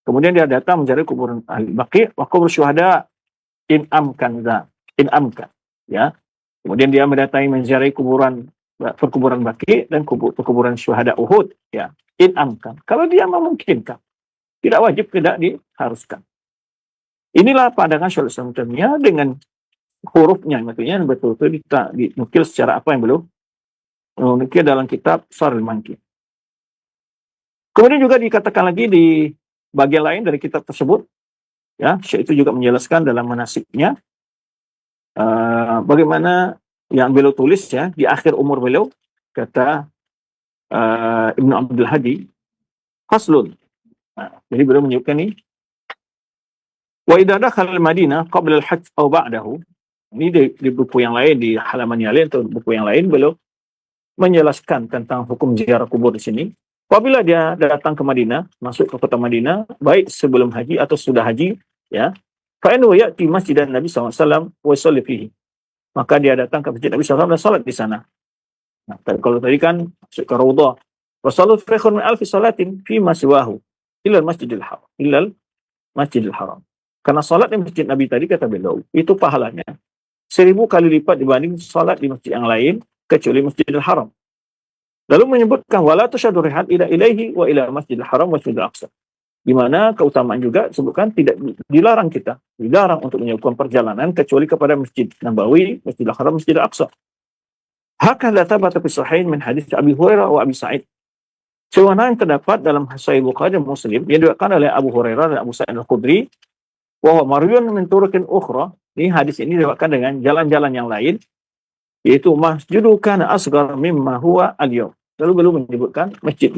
Kemudian dia datang menziarahi kuburan ahli Baqi wa kubur syuhada in amkan. Ya. Kemudian dia mendatangi menziarahi perkuburan Baqi dan perkuburan syuhada Uhud ya, in amkan. Kalau dia memungkinkan, tidak wajib, tidak diharuskan. Inilah pandangan Syaikhul Islam Taimiyah dengan hurufnya, maksudnya betul-betul dinukil secara apa yang belum menukil dalam kitab Sharhul Manki. Kemudian juga dikatakan lagi di bagian lain dari kitab tersebut ya, Syekh itu juga menjelaskan dalam manasiknya bagaimana yang beliau tulis ya di akhir umur beliau, kata Ibnu Abdul Hadi faslun. Nah, jadi beliau menyebutkan ini wa idza dakhala al-Madinah qabla al-hajj aw ba'dahu. Ini di buku yang lain, di halaman yang lain atau buku yang lain beliau menjelaskan tentang hukum ziarah kubur di sini. Apabila dia datang ke Madinah, masuk ke kota Madinah, baik sebelum haji atau sudah haji ya, fa innahu ya'ti masjidan Nabi sallallahu alaihi wasallam wa yusalli fihi. Maka dia datang ke masjid Nabi SAW dan salat di sana. Nah, kalau tadi kan masuk ke Raudhah. Rasulullah fi alfi salatin fi maswahu ilal masjidil haram. Karena salat di masjid Nabi tadi kata beliau, itu pahalanya 1000 kali lipat dibanding salat di masjid yang lain kecuali Masjidil Haram. Lalu menyebutkan wala tusyaddu rihal ila ilaihi wa ila Masjidil Haram wa Masjidil Aqsa. Di mana keutamaan juga disebutkan tidak dilarang untuk melakukan perjalanan kecuali kepada Masjid Nabawi, Masjidil Haram, Masjidil Aqsa. Hakadha thabata fi sahihain min hadits Abi Hurairah wa Abi Sa'id. Sebagaimana yang terdapat dalam Sahih Bukhari dan Muslim yang diriwayatkan oleh Abu Hurairah dan Abu Sa'id Al-Khudri, wa huwa marwiyun min turuqin ukhra. Ini hadis ini diriwayatkan dengan jalan-jalan yang lain, yaitu masjidu kana asghar mimma huwa al-yawm. Lalu belum menyebutkan masjid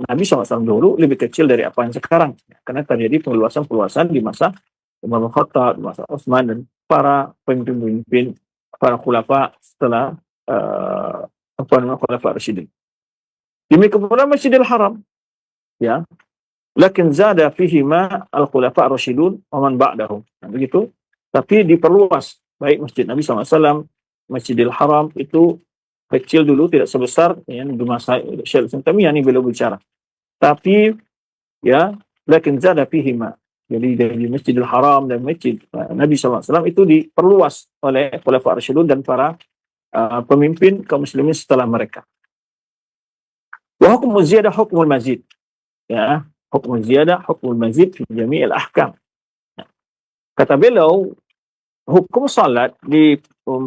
Nabi SAW dulu lebih kecil dari apa yang sekarang. Karena terjadi perluasan di masa Umar bin Khattab, di masa Utsman dan para pemimpin, para khulafa setelah khulafa Rasyidin. Demikian pula Masjidil Haram. Ya. Lakin zada fihi ma al-khulafa Rasyidun wa man ba'dahum. Nah, begitu. Tapi diperluas baik Masjid Nabi SAW, Masjidil Haram itu kecil dulu, tidak sebesar yang di masa Syekh Islam Taimiyah ini beliau bicara. Tapi ya, lakin zada fihi ma. Jadi dari Masjidil Haram dan Masjid Nabi SAW itu diperluas oleh khulafa Rasyidun dan para pemimpin kaum muslimin setelah mereka. Wa hukum ziyadah hukmul masjid. Ya, hukmul ziyadah, hukmul mazid fi jami'il ahkam. Kata beliau, hukum salat di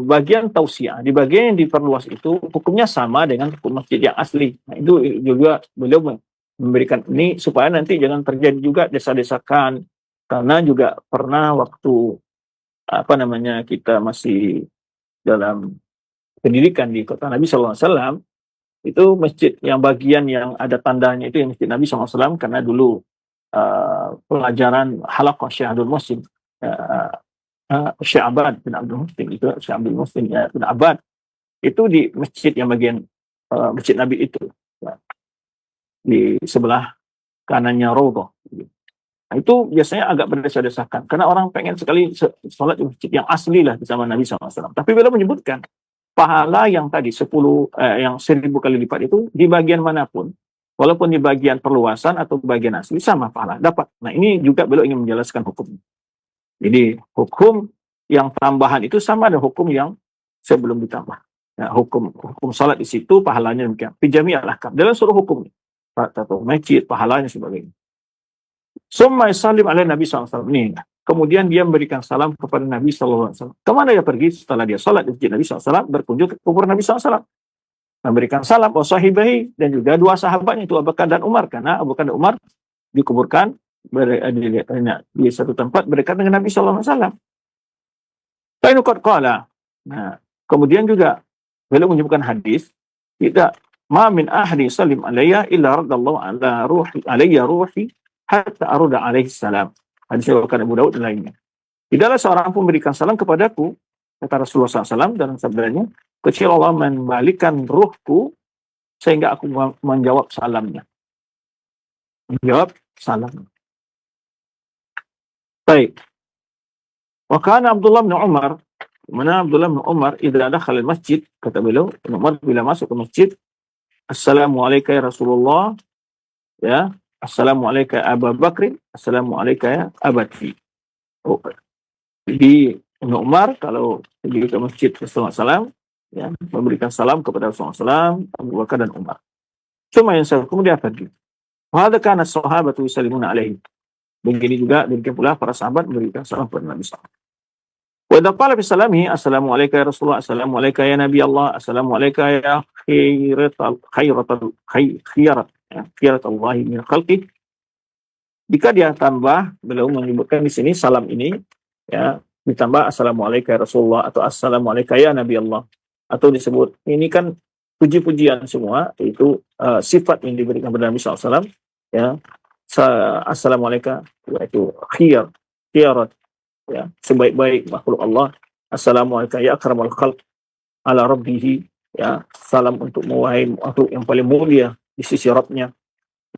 bagian tausiah, di bagian yang diperluas itu hukumnya sama dengan hukum masjid yang asli. Nah, itu juga beliau memberikan ini supaya nanti jangan terjadi juga desa-desakan, karena juga pernah waktu kita masih dalam pendidikan di kota Nabi SAW, itu masjid yang bagian yang ada tandanya itu yang masjid Nabi SAW, karena dulu pelajaran halaqah Syekh Muslim, Syekh Abad bin Abdul Muslim, itu Syekh Abdul Muslim ya, bin Abad, itu di masjid yang bagian masjid Nabi itu, ya, di sebelah kanannya Raudhah. Nah, itu biasanya agak berdesa-desakan karena orang pengen sekali sholat di masjid yang asli lah bersama Nabi SAW. Tapi beliau menyebutkan pahala yang tadi 10 yang 1000 kali lipat itu di bagian manapun, walaupun di bagian perluasan atau bagian asli, sama pahala dapat. Nah, ini juga beliau ingin menjelaskan hukum. Jadi hukum yang tambahan itu sama dengan hukum yang sebelum ditambah. Nah, hukum salat di situ pahalanya demikian. Fi al-ahkam, dalam seluruh hukum, atau masjid pahalanya sebagainya. Summa salim ala Nabi SAW. Ini. Kemudian dia memberikan salam kepada Nabi SAW. Kemana dia pergi setelah dia salat di masjid Nabi SAW? Berkunjung ke kubur Nabi SAW. Memberikan salam wa sahibahi, dan juga dua sahabatnya itu Abu Bakar dan Umar, karena Abu Bakar dan Umar dikuburkan di satu tempat berdekat dengan Nabi SAW. Fainukat qala. Nah, kemudian juga beliau menyebutkan hadis, tidak ma min ahli salim alayya illa radallahu ala ruhi alayya ruhi hatta aruda alaihi salam. Hadis riwayat Abu Daud dan lainnya. Tidaklah seorang pun memberikan salam kepadaku, kata Rasulullah SAW dalam sabdanya, kecuali Allah membalikkan ruhku sehingga aku menjawab salamnya. Menjawab salam. Baik. Wa kana Abdullah bin Umar, mana Abdullah bin Umar idza dakhala al-masjid, kata beliau, Umar bila masuk ke masjid, Assalamualaikum ya Rasulullah, ya, Assalamualaikum ya Abu Bakr, Assalamualaikum ya Abati. Oh, jadi Umar kalau pergi ke masjid Rasulullah SAW, ya, memberikan salam kepada Rasulullah SAW, Abu Bakar dan Umar. Cuma yang saya kemudian pergi. Wa hadza kana sahabatu yusallimuna alaihi. Begini juga, demikian pula para sahabat memberikan salam kepada Nabi SAW. Wa idza qala bi salamihi, Assalamualaikum ya Rasulullah, Assalamualaikum ya Nabi Allah, Assalamualaikum ya khairat Allah min khalqih. Jika dia tambah, beliau menyebutkan di sini salam ini, ya, ditambah Assalamualaikum ya Rasulullah atau Assalamualaikum ya Nabi Allah, atau disebut ini kan puji-pujian semua, itu sifat yang diberikan kepada Nabi SAW, ya. Assalamualaikum, yaitu khiyarat, ya, sebaik-baik makhluk Allah. Assalamualaikum ya akramal khalq ala rabbih, ya, salam untuk makhluk yang paling mulia di sisi Rabbnya,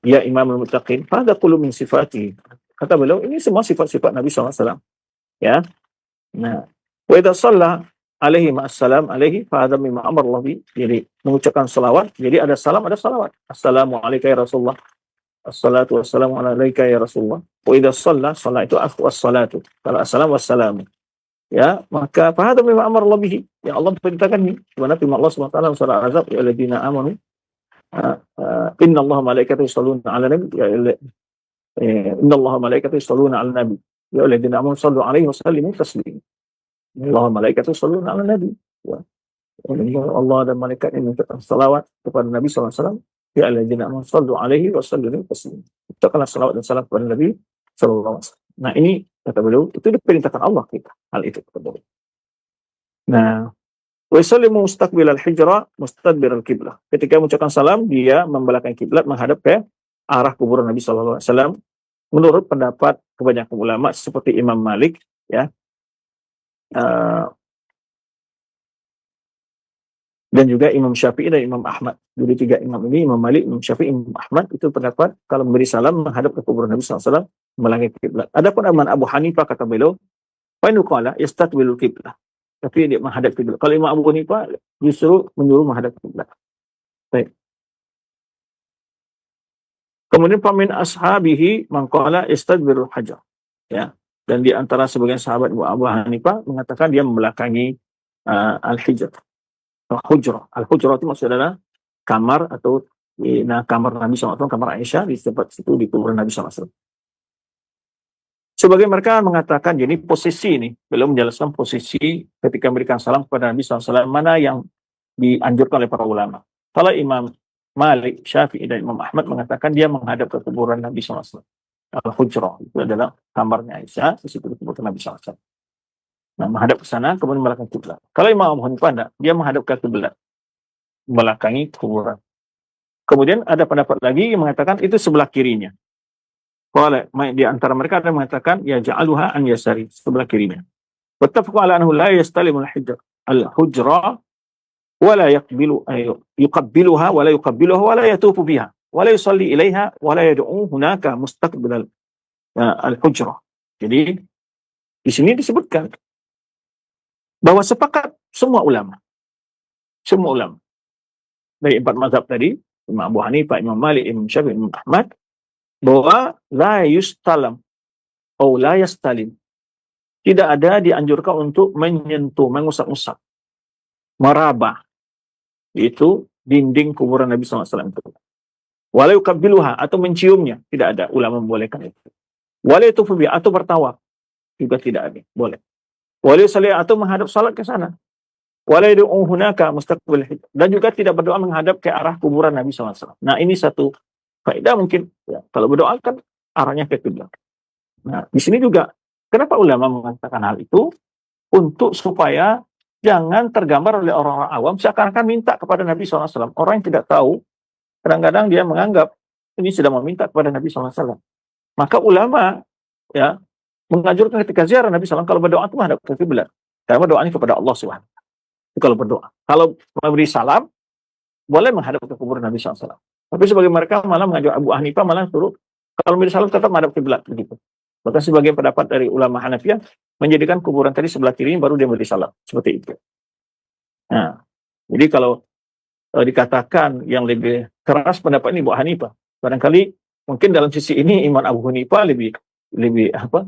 ya imamul muttaqin. Pada kullu min sifati, kata beliau, ini semua sifat-sifat Nabi SAW, ya. Nah, wa idza shalla alaihi ma'assalam alaihi fa hadha mimma amara Allah bi. Jadi mengucapkan salawat, jadi ada salam, ada salawat. Assalamualaikum ya Rasulullah, assalatu wassalamu alaika ya Rasulullah. Wa idza shalla, salat itu as-salatu, kalau assalamu wassalamu, ya, maka fa hadha mimma amara Allah bihi, ya Allah perintahkan ini. Mana firman Allah Subhanahu wa taala surah Al-Ahzab, ya alladziina amanu innallaha malaikatahu yusholluna 'alan nabi, ya innallaha malaikatahu yusholluna 'alan nabi, ya alladziina amanu shallu 'alaihi wa sallimu taslima. Innallaha malaikatahu yusholluna 'alan nabi, ya, Allah dan malaikatnya mengucapkan salawat kepada Nabi SAW. Ya alladzina amanu shallu 'alaihi wa sallimu taslima. Ucapkanlah salawat dan salam kepada Nabi SAW. Nah, ini kata beliau, itu diperintahkan Allah kita, hal itu kata beliau. Nah, wa yusallimu mustaqbilal hijra mustadbiral qiblah. Ketika mengucapkan salam, dia membelakang kiblat, menghadap ke arah kuburan Nabi SAW. Menurut pendapat kebanyakan ulama seperti Imam Malik, ya, dan juga Imam Syafi'i dan Imam Ahmad. Jadi tiga imam ini, Imam Malik, Imam Syafi'i, Imam Ahmad, itu pendapat kalau memberi salam menghadap ke kuburan Nabi SAW, melangit kiblat. Adapun Imam Abu Hanifah, kata beliau, fa innahu qala yastaqbilul qiblah, tapi dia menghadap kiblat. Kalau Imam Abu Hanifah justru menyuruh menghadap kiblat. Baik. Kemudian pamin ashabihi man qala yastadbirul hajar, ya. Dan di antara sebagian sahabat Abu Hanifah mengatakan dia membelakangi al-hijr. Al-hujrah itu maksudnya adalah kamar atau di kamar Nabi SAW, kamar Aisyah, di tempat situ di kuburan Nabi SAW. Sebagai mereka mengatakan, jadi posisi ini, beliau menjelaskan posisi ketika memberikan salam kepada Nabi SAW, mana yang dianjurkan oleh para ulama. Kalau Imam Malik, Syafi'i, dan Imam Ahmad mengatakan dia menghadap ke kuburan Nabi SAW. Al-Hujrah, itu adalah kamarnya Aisyah, di situ di kuburan Nabi SAW. Nah, menghadap ke sana, kemudian belakang kiblat. Kalau Imam Abu Hanifah, dia menghadap ke kiblat, belakangi kuburan. Kemudian ada pendapat lagi yang mengatakan itu sebelah kirinya. Kalau di antara mereka ada yang mengatakan ya ja'aluha an yasari, sebelah kirinya. Wattafaqu ala annahu la yastalimul al-hujra wa la yuqabbiluha wa la yuqabbiluha wa la yatufu biha wa la yusalli ilaiha wa la yad'u hunaka mustaqbil al-hujra. Jadi di sini disebutkan bahwa sepakat semua ulama dari 4 mazhab tadi, Imam Abu Hanifah, Imam Malik, Imam Syafi'i, Imam Ahmad, bahwa la yustalam atau la yastalim, tidak ada dianjurkan untuk menyentuh, mengusap-usap, meraba itu dinding kuburan Nabi SAW itu. Wala yukabbiluha, atau menciumnya, tidak ada, ulama membolehkan itu. Wala yatufu biha, atau bertawaf, juga tidak ada, boleh. Wala yusalli, atau menghadap salat ke sana. Wala yad'u hunaka mustaqbil, dan juga tidak berdoa menghadap ke arah kuburan Nabi SAW. Nah, ini satu faedah mungkin, ya, kalau berdoa kan arahnya ke kiblat. Nah, di sini juga kenapa ulama mengatakan hal itu? Untuk supaya jangan tergambar oleh orang-orang awam seakan-akan minta kepada Nabi SAW. Orang yang tidak tahu, kadang-kadang dia menganggap ini sudah meminta kepada Nabi SAW. Maka ulama ya menganjurkan ketika ziarah Nabi SAW, kalau berdoa itu menghadap ke kiblat. Karena doanya kepada Allah SWT. Itu kalau berdoa. Kalau memberi salam, boleh menghadap ke kuburan Nabi SAW. Tapi sebagai mereka malah mengajar Abu Hanifah malah suruh kalau memberi salam tetap menghadap kiblat begitu. Bahkan sebagian pendapat dari ulama Hanafiyah menjadikan kuburan tadi sebelah kiri baru dia memberi salam seperti itu. Nah, jadi kalau dikatakan yang lebih keras pendapat ini Abu Hanifah, barangkali mungkin dalam sisi ini Imam Abu Hanifah lebih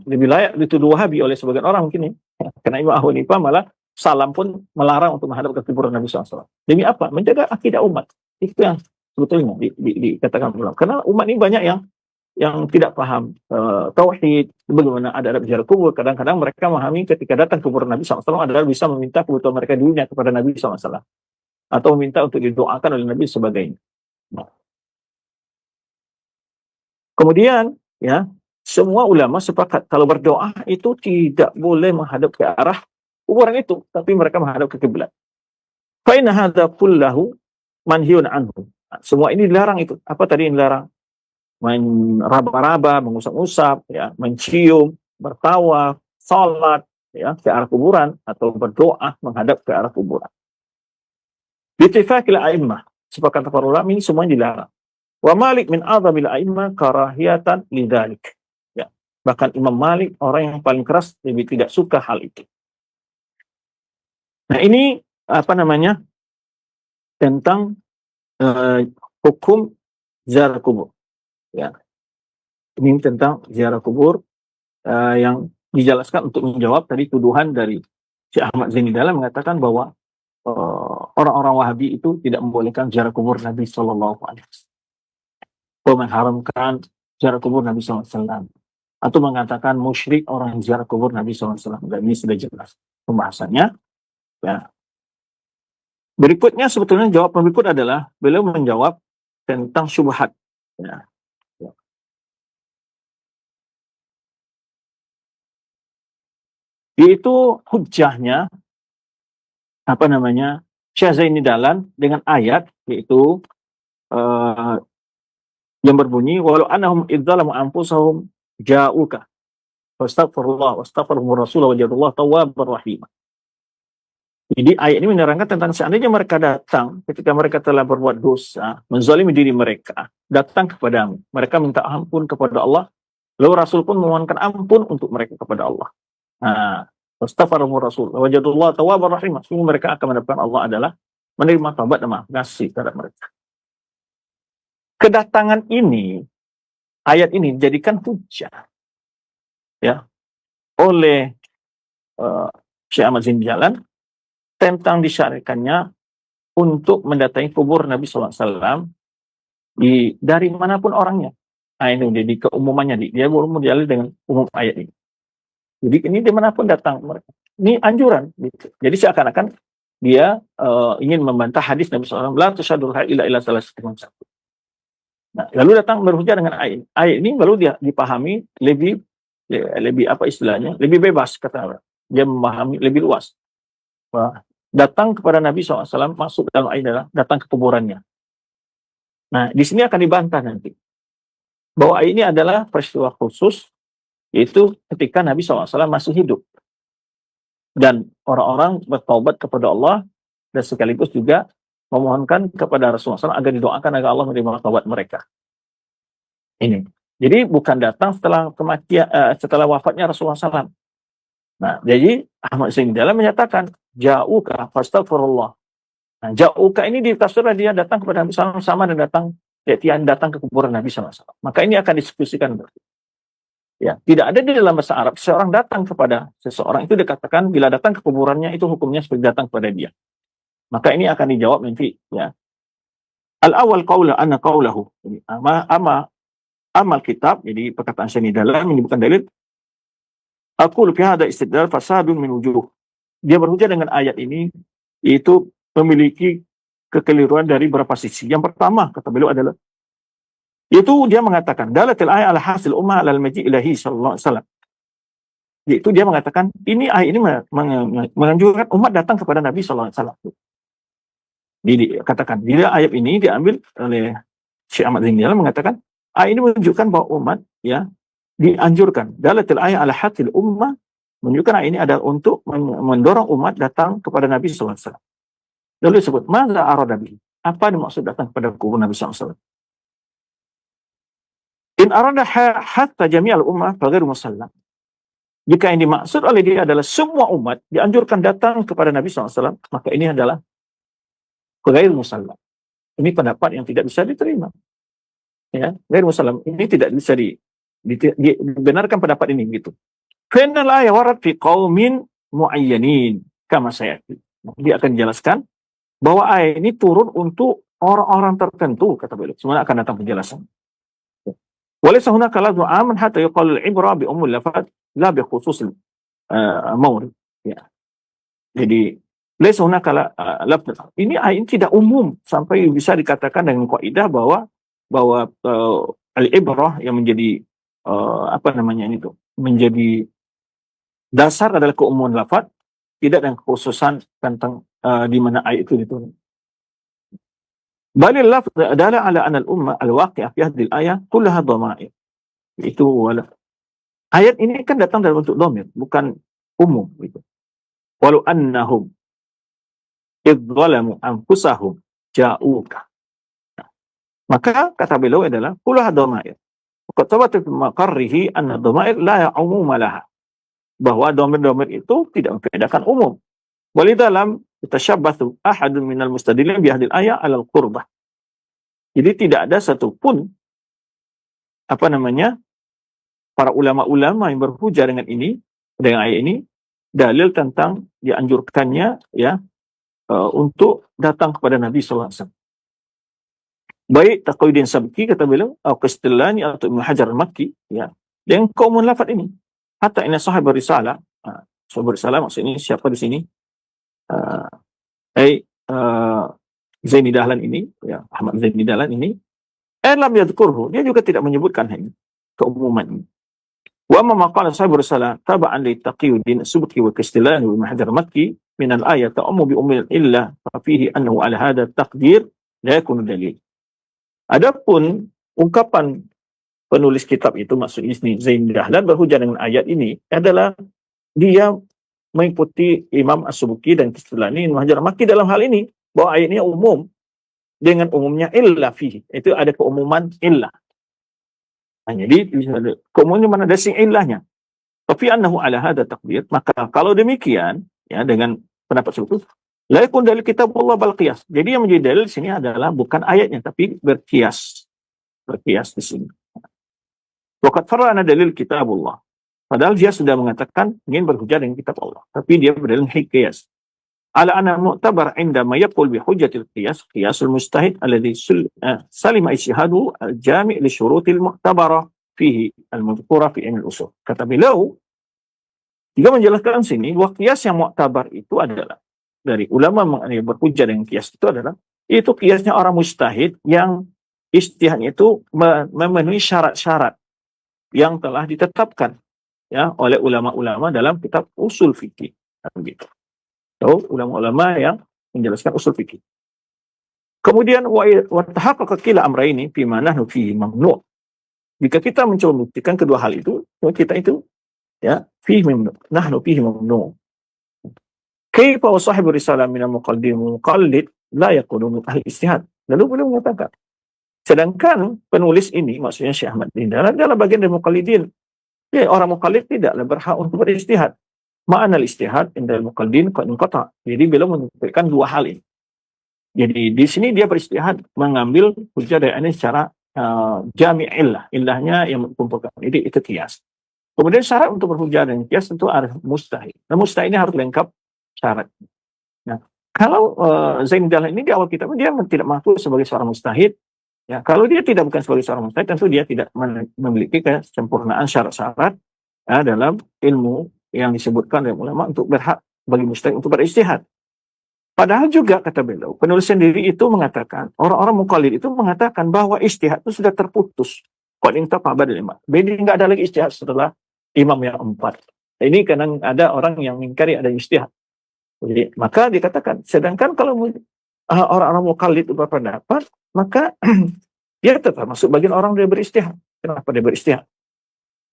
layak dituduh Wahabi oleh sebagian orang mungkin ya. Karena Imam Abu Hanifah malah salam pun melarang untuk menghadap ke kuburan Nabi SAW. Demi apa? Menjaga akidah umat. Itu yang sebetulnya dikatakan ulama. Karena umat ini banyak yang tidak paham tauhid, bagaimana ada ziarah kubur. Kadang-kadang mereka memahami ketika datang ke kuburan Nabi SAW adalah bisa meminta kebutuhan mereka dulunya kepada Nabi SAW. Atau meminta untuk didoakan oleh Nabi sebagainya. Nah. Kemudian, ya, semua ulama sepakat kalau berdoa itu tidak boleh menghadap ke arah kuburan itu, tapi mereka menghadap ke kiblat. Fa inna hadza kullahu manhiyun anhu. Semua ini dilarang itu. Apa tadi yang dilarang? Meraba-raba, mengusap-usap, ya, mencium, bertawaf, salat, ya, ke arah kuburan atau berdoa menghadap ke arah kuburan. Bittifaqil a'immah, sepakat para ulama ini semuanya dilarang. Wa Malik min a'dhamil a'immah karahiyatan lidzalik. Ya, bahkan Imam Malik orang yang paling keras lebih tidak suka hal itu. Nah, ini tentang hukum ziarah kubur. Ya. Ini tentang ziarah kubur yang dijelaskan untuk menjawab tadi tuduhan dari Syekh Ahmad Zaini Dahlan mengatakan bahwa orang-orang Wahabi itu tidak membolehkan ziarah kubur Nabi Sallallahu Alaihi Wasallam, mengharamkan ziarah kubur Nabi Sallallahu Alaihi Wasallam, atau mengatakan musyrik orang yang ziarah kubur Nabi Sallallahu Alaihi Wasallam. Dan ini sudah jelas pembahasannya. Ya. Berikutnya sebetulnya jawaban berikut adalah beliau menjawab tentang syubhat. Ya. Yaitu hujjahnya Syekh Zaini Dahlan dengan ayat yaitu yang berbunyi walau annahum idzalamu anfusahum ja'uka wastaghfirullah wastaghfirur rasul wa jadallahu tawwabur rahim. Jadi ayat ini menerangkan tentang seandainya mereka datang ketika mereka telah berbuat dosa, menzalimi diri mereka, datang kepadamu, mereka minta ampun kepada Allah, lalu Rasul pun memohonkan ampun untuk mereka kepada Allah. Nah, astaghfirullah Rasul, wajadullah tawwabar rahim. Sungguh mereka akan mendapatkan Allah adalah menerima taubat dan maaf kasih terhadap mereka. Kedatangan ini, ayat ini dijadikan hujjah, ya, oleh Syekh Ahmad Zaini Dahlan tentang disyariatkannya untuk mendatangi kubur Nabi SAW dari manapun orangnya. Nah ini jadi keumumannya, dia belum dalil dengan umum ayat ini. Jadi ini dimanapun datang mereka. Ini anjuran. Gitu. Jadi seakan-akan dia ingin membantah hadis Nabi SAW. La tusyadul ila ila salah satu. Nah, lalu datang berhujah dengan ayat. Ayat ini baru dia dipahami lebih apa istilahnya, lebih bebas kata. Dia memahami lebih luas. Wah, datang kepada Nabi SAW masuk dalam ayat adalah datang ke kuburannya. Nah, di sini akan dibantah nanti bahwa ayat ini adalah peristiwa khusus, yaitu ketika Nabi SAW masih hidup dan orang-orang bertaubat kepada Allah dan sekaligus juga memohonkan kepada Rasulullah SAW agar didoakan agar Allah menerima taubat mereka. Ini. Jadi bukan datang setelah kematian, setelah wafatnya Rasulullah SAW. Nah, jadi Ahmad Zaini Dahlan menyatakan ja'uka fastaghfirullah. Nah, ja'uka ini ditafsirkan dia datang kepada Nabi SAW sama dan datang ke kuburan Nabi SAW. Maka ini akan diskusikan. Ya, tidak ada di dalam bahasa Arab seorang datang kepada seseorang itu dikatakan bila datang ke kuburannya itu hukumnya seperti datang kepada dia. Maka ini akan dijawab nanti. Ya. Al-awwal qawla anna qawlahu. Amal kitab, jadi perkataan Zaini Dahlan menyebutkan dalil. Aku fi hada istidlal fasadun min wujuh. Dia berhujah dengan ayat ini itu memiliki kekeliruan dari beberapa sisi. Yang pertama kata beliau adalah itu dia mengatakan dalatil ayat ala hasil ummah ala al-maji ilahi sallallahu alaihi wasallam. Yaitu dia mengatakan ini ayat ini menganjurkan umat datang kepada Nabi sallallahu alaihi wasallam. Dikatakan dia ayat ini diambil oleh Syekh Ahmad Zaini Dahlan mengatakan ayat ini menunjukkan bahwa umat ya dianjurkan dalatil ayat ala hasil ummah, menunjukkan ayat ini adalah untuk mendorong umat datang kepada Nabi sallallahu alaihi wasallam. Lalu disebut madza arada bihi. Apa dimaksud datang kepada kubur Nabi sallallahu alaihi wasallam? In arada hatta jami'al ummah faghairu musallam. Jika yang dimaksud oleh dia adalah semua umat dianjurkan datang kepada Nabi SAW, maka ini adalah ghairu musallam. Ini pendapat yang tidak bisa diterima. Ya, ghairu musallam. Ini tidak bisa dibenarkan pendapat ini gitu. Fa innal ayat warad fi qaumin muayyanin kama sayati. Dia akan dijelaskan bahwa ayat ini turun untuk orang-orang tertentu kata beliau. Semuanya akan datang penjelasan. Walaysa hunaka lafdhu aman hatta yuqal al-ibra bi umul lafaz la bi khusus al-mawrid. Ya. Jadi laysa hunaka lafdhu. Ini ayat tidak umum sampai bisa dikatakan dengan kaidah bahwa al-ibrah yang menjadi menjadi dasar adalah keumuman lafaz, tidak dengan kekhususan tentang di mana ayat itu diturunkan. Balil lafz adalah ala anna al-ummah al-waqi'ah fi hadhihi al-ayah kullaha dhamair. Itu ayat ini kan datang dalam bentuk dhamir, bukan umum gitu. Walau annahum idzalamu anfusahum ja'uka. Maka kata beliau adalah kullaha dhamair. Qad thabata fi maqarrihi anna dhamair la ya'umuma laha. Bahwa dhamir-dhamir itu tidak membedakan umum. Walidalam tashabbathu ahadun minal mustadillin bi hadhil ayat 'ala al-qurbah. Jadi tidak ada satupun para ulama-ulama yang berhujah dengan ayat ini dalil tentang dianjurkannya ya untuk datang kepada Nabi sallallahu alaihi wasallam. Baik Taqiyuddin Sabki kata beliau atau Qastilani atau Ibnu Hajar Al-Makki ya. Yang kaumun lafaz ini hatta inna sahib risalah. Sahib risalah maksudnya siapa di sini? Zaini Dahlan ini, ya, Ahmad Zaini Dahlan ini, lam yadhkurhu, dia juga tidak menyebutkan ini, keumuman ini. Wa amma maqala sahib risalah taba'an li Taqiyuddin Subki wa Kastilani wa Ibnu Hajar Makki min al-ayat ta'ummu bi ummil illah fa fihi annahu ala hadha taqdir la yakunu dalil. Adapun ungkapan penulis kitab itu maksudnya Zaini Dahlan berhujah dengan ayat ini adalah dia mengikuti Imam As-Subki dan Kastilani Ibnu Hajar Makki dalam hal ini bahwa ayat ini umum dengan umumnya illa fihi. Itu ada keumuman illa. Nah, jadi keumuman mana ada sing illahnya. Tapi annahu ala hadha taqdir, maka kalau demikian ya dengan pendapat seperti itu la yakun dalil kitabullah bal qiyas. Jadi yang menjadi dalil di sini adalah bukan ayatnya tapi berqiyas. Berqiyas di sini. Waqad farra'ana dalil kitabullah. Padahal dia sudah mengatakan ingin berhujah dengan kitab Allah. Tapi dia berdalil qiyas. ala anna mu'tabar indama yaqul bi hujjatil qiyasul mustahid alladhi salima ijtihadu al-jami' li syurutil mu'tabara fihi al-madhkura fi ilmi al-usul. Kata beliau, juga menjelaskan sini bahwa qiyas yang mu'tabar itu adalah dari ulama yang berhujjah dengan qiyas itu adalah itu qiyasnya orang mustahid yang ijtihadnya itu memenuhi syarat-syarat yang telah ditetapkan ya oleh ulama-ulama dalam kitab usul fikih gitu. Tahu ulama-ulama yang menjelaskan usul fikih. Kemudian wa tahaqqaqa kila amrayni fi ma nahnu fihi mamnu'. Jika kita mencoba membuktikan kedua hal itu, kita itu ya fihi mamnu', nahnu fihi mamnu'. Kaifa wa sahibu risalah min al-muqallid muqallid la yakunu min ahli ijtihad. Lalu beliau mengatakan, sedangkan penulis ini maksudnya Syekh Ahmad Dindar adalah bagian dari muqallidin. Ya, orang muqallid tidaklah berhak untuk berijtihad. Ma'ana al-ijtihad indal muqallidin qad inqata. Jadi beliau menunjukkan dua hal ini. Jadi di sini dia berijtihad mengambil hujjah dari ini secara jami'illah, illahnya yang mengumpulkan. Jadi itu qiyas. Kemudian syarat untuk berhujjah dengan qiyas tentu harus mustahil. Nah, mustahil ini harus lengkap syarat. Nah, kalau Zain Dahlan ini di awal kitabnya dia tidak mengaku sebagai seorang mustahid. Ya, kalau dia tidak bukan sebagai seorang mustahid, tentu dia tidak memiliki kesempurnaan syarat-syarat ya, dalam ilmu yang disebutkan oleh ulama untuk berhak bagi mustahid untuk berijtihad. Padahal juga kata beliau, penulis sendiri itu mengatakan, orang-orang muqallid itu mengatakan bahwa ijtihad itu sudah terputus. Qad intaqa ba'dal imam. Jadi enggak ada lagi ijtihad setelah imam yang empat. Ini kadang ada orang yang mengingkari ada ijtihad. Jadi, maka dikatakan, sedangkan kalau orang-orang muqallid itu berpendapat, maka dia tetap masuk bagian orang yang berijtihad. Kenapa dia berijtihad?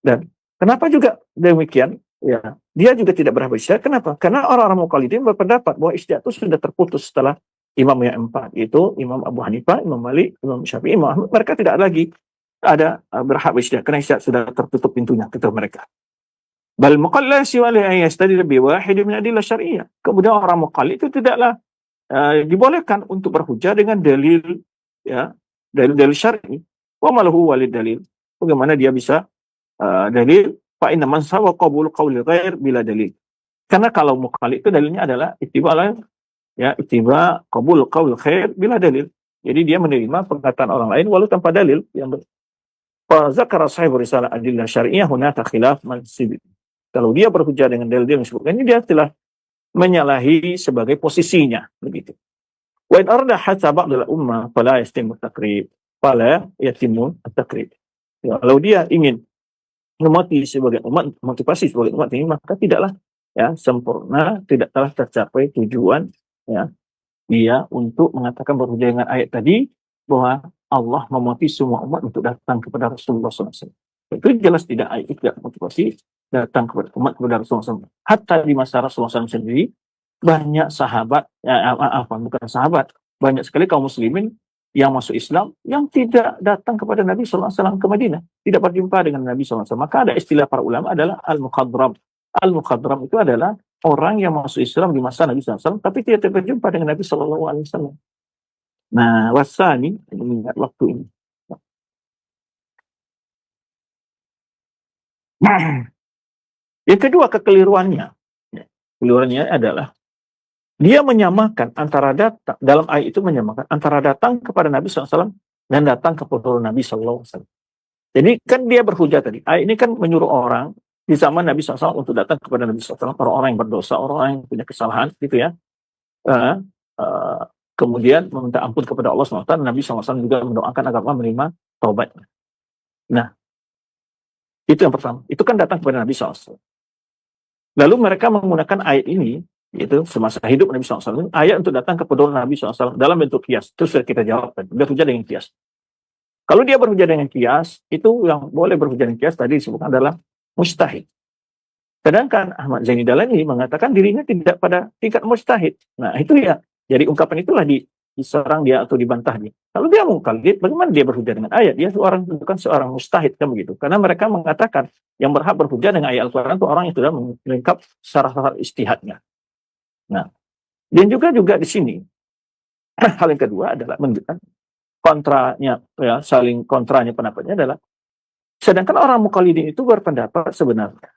Dan kenapa juga demikian? Ya, dia juga tidak berhak berijtihad. Kenapa? Karena orang-orang muqallidin berpendapat bahwa ijtihad itu sudah terputus setelah imam yang empat, yaitu Imam Abu Hanifah, Imam Malik, Imam Syafi'i, Imam Ahmad. Mereka tidak lagi ada berhak berijtihad karena ijtihad sudah tertutup pintunya kata mereka. Bal muqallid siwa li yastadil bi wahid min adillah syar'iyyah. Kemudian orang muqallid itu tidaklah dibolehkan untuk berhujjah dengan dalil ya, dalil syar'i. Wa malahu walid dalil. Bagaimana dia bisa dalil fa inna man sawa qabul qauli ghair bila dalil. Karena kalau muqallid itu dalilnya adalah ittiba qabul qaul khair bila dalil. Jadi dia menerima perkataan orang lain walau tanpa dalil yang fa zakara sahibu risalah adillah syar'iyyah hunaka khilaf mansib. Kalau dia berhujjah dengan dalil yang disebutkan ini dia telah menyalahi sebagai posisinya begitu. Wa in arada hatta ba'd al-ummah fala yastimu at-taqrib. Fala yatimu at-taqrib. Kalau dia ingin sebagai umat, motivasi sebagai umat ini, maka tidaklah ya sempurna, tidak telah tercapai tujuan ya dia untuk mengatakan berhujjah dengan ayat tadi bahwa Allah memotivasi semua umat untuk datang kepada Rasulullah SAW. Itu jelas tidak ayat itu tidak motivasi datang kepada umat kepada Rasulullah SAW. Hatta di masa Rasulullah SAW sendiri banyak sahabat, bukan sahabat, banyak sekali kaum muslimin yang masuk Islam yang tidak datang kepada Nabi SAW ke Madinah, tidak berjumpa dengan Nabi SAW. Maka ada istilah para ulama adalah al-mukhadram. Al-mukhadram itu adalah orang yang masuk Islam di masa Nabi SAW tapi tidak berjumpa dengan Nabi SAW. Nah, wasani mengingat waktu ini. Yang kedua kekeliruannya adalah dia menyamakan antara datang, dalam ayat itu menyamakan antara datang kepada Nabi SAW dan datang kepada Nabi SAW. Jadi kan dia berhujjah tadi. Ayat ini kan menyuruh orang di zaman Nabi SAW untuk datang kepada Nabi SAW. Orang-orang yang berdosa, orang yang punya kesalahan gitu ya. Kemudian meminta ampun kepada Allah SWT. Nabi SAW juga mendoakan agar Allah menerima taubatnya. Nah, itu yang pertama. Itu kan datang kepada Nabi SAW. Lalu mereka menggunakan ayat ini yaitu semasa hidup Nabi SAW, ayat untuk datang kepada Nabi SAW dalam bentuk kias. Itu sudah kita jawab tadi, berhujjah dengan kias. Kalau dia berhujjah dengan kias, itu yang boleh berhujjah dengan kias tadi disebutkan adalah mustahid. Sedangkan Ahmad Zaini Dalani mengatakan dirinya tidak pada tingkat mustahid. Nah itu ya, jadi ungkapan itulah diserang dia atau dibantah dia. Kalau dia muqallid, bagaimana dia berhujjah dengan ayat? Dia bukan seorang mustahid kan begitu. Karena mereka mengatakan yang berhak berhujjah dengan ayat Al-Quran itu orang yang sudah melengkap syarat-syarat ijtihadnya. Nah, dan juga di sini hal yang kedua adalah menunjukkan kontranya, ya, saling kontranya pendapatnya adalah sedangkan orang muqallidin itu berpendapat sebenarnya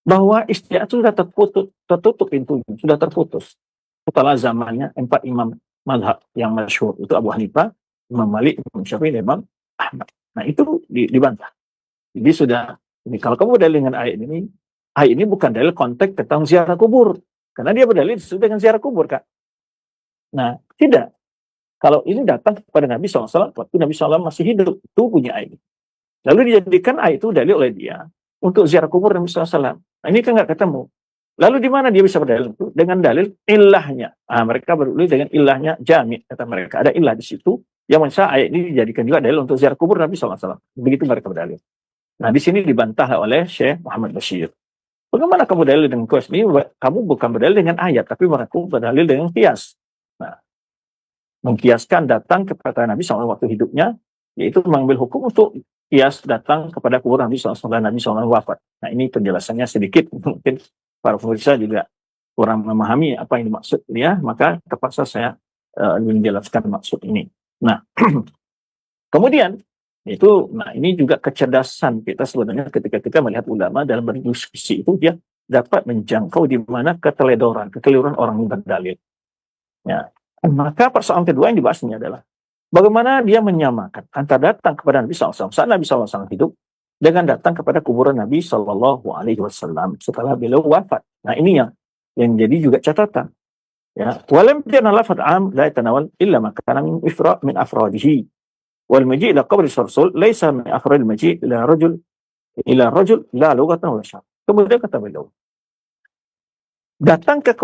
bahwa ijtihad sudah tertutup pintunya, sudah terputus. setelah zamannya 4 imam mazhab yang masyhur itu Abu Hanifah, Imam Malik, Imam Syafi'i, dan Imam Ahmad. Nah itu dibantah. Jadi sudah, ini kalau kamu berdalil dengan ayat ini bukan dalil konteks tentang ziarah kubur. Karena dia berdalil sudah dengan ziarah kubur, Kak. Nah, tidak. Kalau ini datang kepada Nabi SAW, waktu Nabi SAW masih hidup, itu punya ayat. Lalu dijadikan ayat itu dalil oleh dia untuk ziarah kubur Nabi SAW. Nah, ini kan nggak ketemu. Lalu di mana dia bisa berdalil itu? Dengan dalil ilahnya. Mereka berdalil dengan ilahnya jami', kata mereka. Ada ilah di situ, yang masa ayat ini dijadikan juga dalil untuk ziarah kubur Nabi SAW. Begitu mereka berdalil. Nah, di sini dibantah oleh Syekh Muhammad Bashir. Bagaimana kamu dalil dengan kias ini? Kamu bukan berdalil dengan ayat, tapi mereka berdalil dengan kias. Nah, mengkiaskan datang kepada Nabi SAW waktu hidupnya, yaitu mengambil hukum untuk kias datang kepada kubur Nabi SAW setelah Nabi SAW wafat. Nah, ini penjelasannya sedikit. Mungkin para pemirsa juga kurang memahami apa yang dimaksud dia, maka terpaksa saya menjelaskan maksud ini. Nah, kemudian ini juga kecerdasan kita sebenarnya ketika kita melihat ulama dalam berdiskusi itu, dia dapat menjangkau di mana kekeliruan orang yang berdalil. Ya. Maka persoalan kedua yang dibahas ini adalah bagaimana dia menyamakan antara datang kepada Nabi SAW saat Nabi SAW hidup dengan datang kepada kuburan Nabi SAW setelah beliau wafat. Nah, ini yang jadi juga catatan. Ya, walam kana lafaz am la yatanawal illa ma kana min afradihi. Wal maji' ila qabri rasul laysa min afrad maji' ila rajul la lughatan wala syar. Kemudian kata beliau, datang ke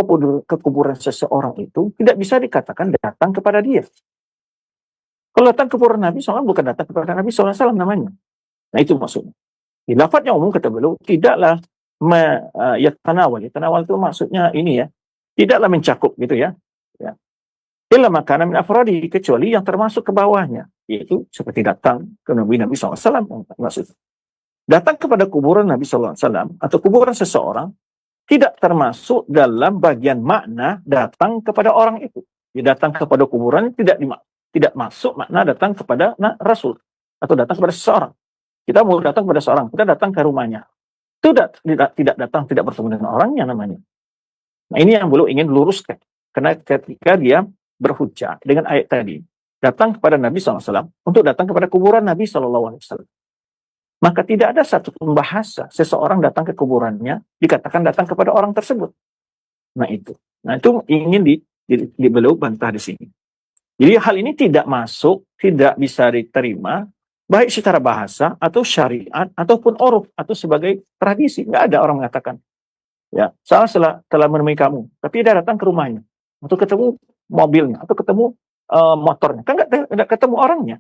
kuburan seseorang itu tidak bisa dikatakan datang kepada dia. Kalau datang ke kuburan Nabi SAW bukan datang kepada Nabi SAW namanya. Nah, itu maksudnya. Di lafadznya umum kata beliau, tidaklah yatanawal. Yatanawal itu maksudnya ini ya, tidaklah mencakup gitu ya. Illa makanan min afradi, kecuali yang termasuk ke bawahnya, yaitu seperti datang ke Nabi SAW. Maksudnya, datang kepada kuburan Nabi SAW atau kuburan seseorang tidak termasuk dalam bagian makna datang kepada orang itu. Dia datang kepada kuburan tidak masuk makna datang kepada Rasul atau datang kepada seseorang. Kita mau datang kepada seseorang, kita datang ke rumahnya. Itu tidak datang, tidak bertemu dengan orangnya namanya. Nah, ini yang beliau ingin luruskan. Karena ketika dia berhujjah dengan ayat tadi, datang kepada Nabi SAW untuk datang kepada kuburan Nabi SAW. Maka tidak ada satu bahasa seseorang datang ke kuburannya dikatakan datang kepada orang tersebut. Nah itu ingin beliau bantah di sini. Jadi hal ini tidak masuk, tidak bisa diterima baik secara bahasa atau syariat ataupun uruf atau sebagai tradisi. Nggak ada orang mengatakan, ya saya telah menemui kamu, tapi dia datang ke rumahnya untuk ketemu mobilnya atau ketemu motornya, kan nggak ketemu orangnya.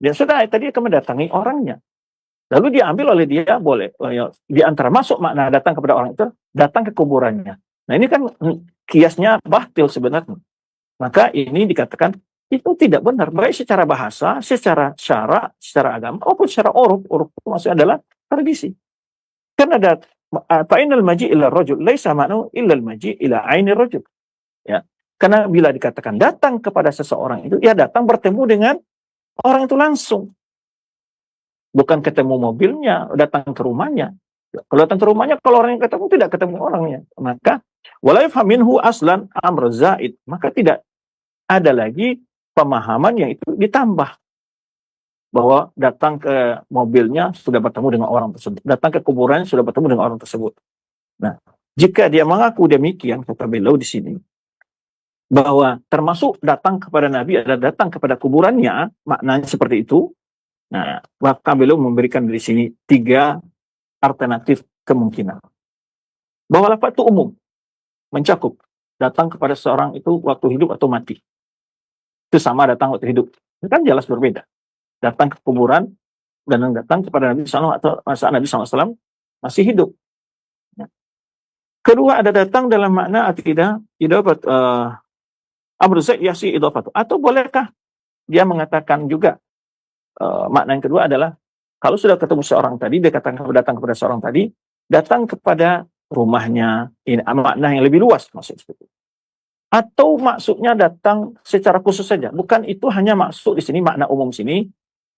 Dan sudah tadi akan mendatangi orangnya. Lalu diambil oleh dia, boleh di antara masuk makna datang kepada orang itu, datang ke kuburannya. Nah, ini kan kiasnya batil sebenarnya. Maka ini dikatakan itu tidak benar, baik secara bahasa, secara syarak, secara agama, maupun secara uruf. Uruf itu maksudnya adalah tradisi. Karena ada fa'inal maji' ila rajul laisa ma'nu illa al-maji' ila 'ainir rajul. Ya. Karena bila dikatakan datang kepada seseorang itu, ya datang bertemu dengan orang itu langsung. Bukan ketemu mobilnya, datang ke rumahnya. Kalau datang ke rumahnya, kalau orang yang ketemu tidak ketemu orangnya, maka wala yafhaminhu aslan amr zaid, maka tidak ada lagi pemahaman yang itu ditambah bahwa datang ke mobilnya sudah bertemu dengan orang tersebut, datang ke kuburannya sudah bertemu dengan orang tersebut. Nah, jika dia mengaku demikian, kata beliau di sini, bahwa termasuk datang kepada Nabi adalah datang kepada kuburannya, maknanya seperti itu. Nah, maka beliau memberikan di sini 3 alternatif kemungkinan. Bahwa lafaz itu umum, mencakup datang kepada seorang itu waktu hidup atau mati. Itu sama datang waktu hidup. Itu kan jelas berbeda. Datang ke kuburan dan datang kepada Nabi SAW atau masa Nabi SAW masih hidup. Ya. Kedua, ada datang dalam makna akidah idafat amr zaid yasi idafatu. Atau bolehkah dia mengatakan juga makna yang kedua adalah kalau sudah ketemu seorang tadi, dia datang kepada seorang tadi, datang kepada rumahnya, ini makna yang lebih luas maksudnya seperti itu. Atau maksudnya datang secara khusus saja, bukan itu hanya maksud di sini makna umum sini.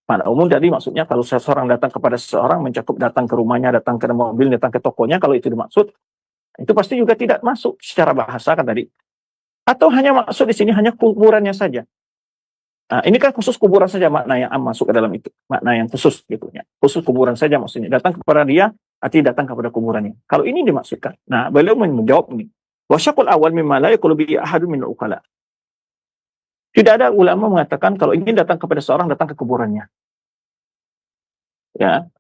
Makna umum tadi maksudnya kalau seseorang datang kepada seseorang mencakup datang ke rumahnya, datang ke mobil, datang ke tokonya, kalau itu dimaksud, itu pasti juga tidak masuk secara bahasa kan tadi. Atau hanya maksud di sini hanya kuburannya saja. Nah, ini kan khusus kuburan saja makna yang masuk ke dalam itu. Makna yang khusus gitu ya. Khusus kuburan saja maksudnya. Datang kepada dia, arti datang kepada kuburannya. Kalau ini dimaksudkan. Nah, beliau menjawab ini. Wasyaqul awal mimma la yaqulu bi ahadun min al-uqala. Tidak ada ulama mengatakan kalau ingin datang kepada seorang, datang ke kuburannya. Ya.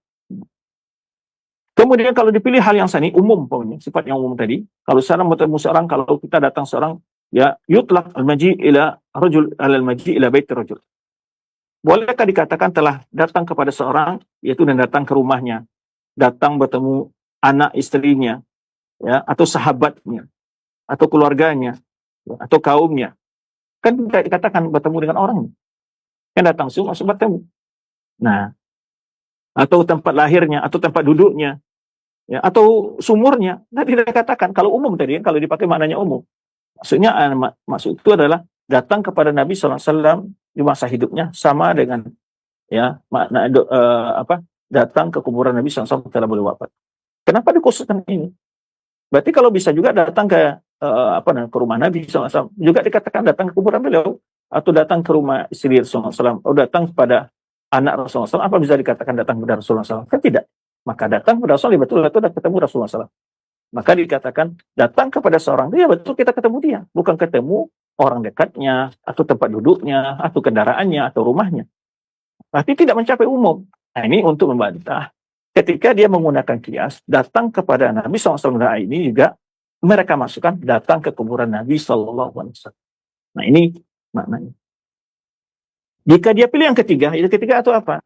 Kemudian kalau dipilih hal yang sani, umum pokoknya, sifat yang umum tadi. Kalau seorang bertemu seorang, kalau kita datang seorang, ya yutlaq al-maji ila rajul al-maji ila bait rajul. Bolehkah dikatakan telah datang kepada seorang, yaitu dan datang ke rumahnya, datang bertemu anak istrinya, ya, atau sahabatnya, atau keluarganya, ya, atau kaumnya. Kan tidak dikatakan bertemu dengan orang. Yang datang sih maksud bertemu. Nah, atau tempat lahirnya, atau tempat duduknya, ya, atau sumurnya. Nah, tidak dikatakan. Kalau umum tadi, kalau dipakai maknanya umum. Maksudnya, maksud itu adalah datang kepada Nabi SAW di masa hidupnya sama dengan ya makna datang ke kuburan Nabi SAW setelah beliau wafat. Kenapa dikhususkan ini? Berarti kalau bisa juga datang ke ke rumah Nabi SAW, juga dikatakan datang ke kuburan beliau, atau datang ke rumah istri Rasulullah SAW, atau datang kepada anak Rasulullah SAW, apa bisa dikatakan datang kepada Rasulullah SAW? Kan tidak. Maka datang kepada Rasulullah, betul itu ketemu Rasulullah SAW. Maka dikatakan datang kepada seorang, ya betul kita ketemu dia, bukan ketemu orang dekatnya, atau tempat duduknya, atau kendaraannya, atau rumahnya. Berarti tidak mencapai umum. Nah, ini untuk membantah. Ketika dia menggunakan kias, datang kepada Nabi SAW, ini juga mereka masukkan datang ke kuburan Nabi SAW. Nah, ini maknanya. Jika dia pilih yang ketiga, itu ketiga atau apa?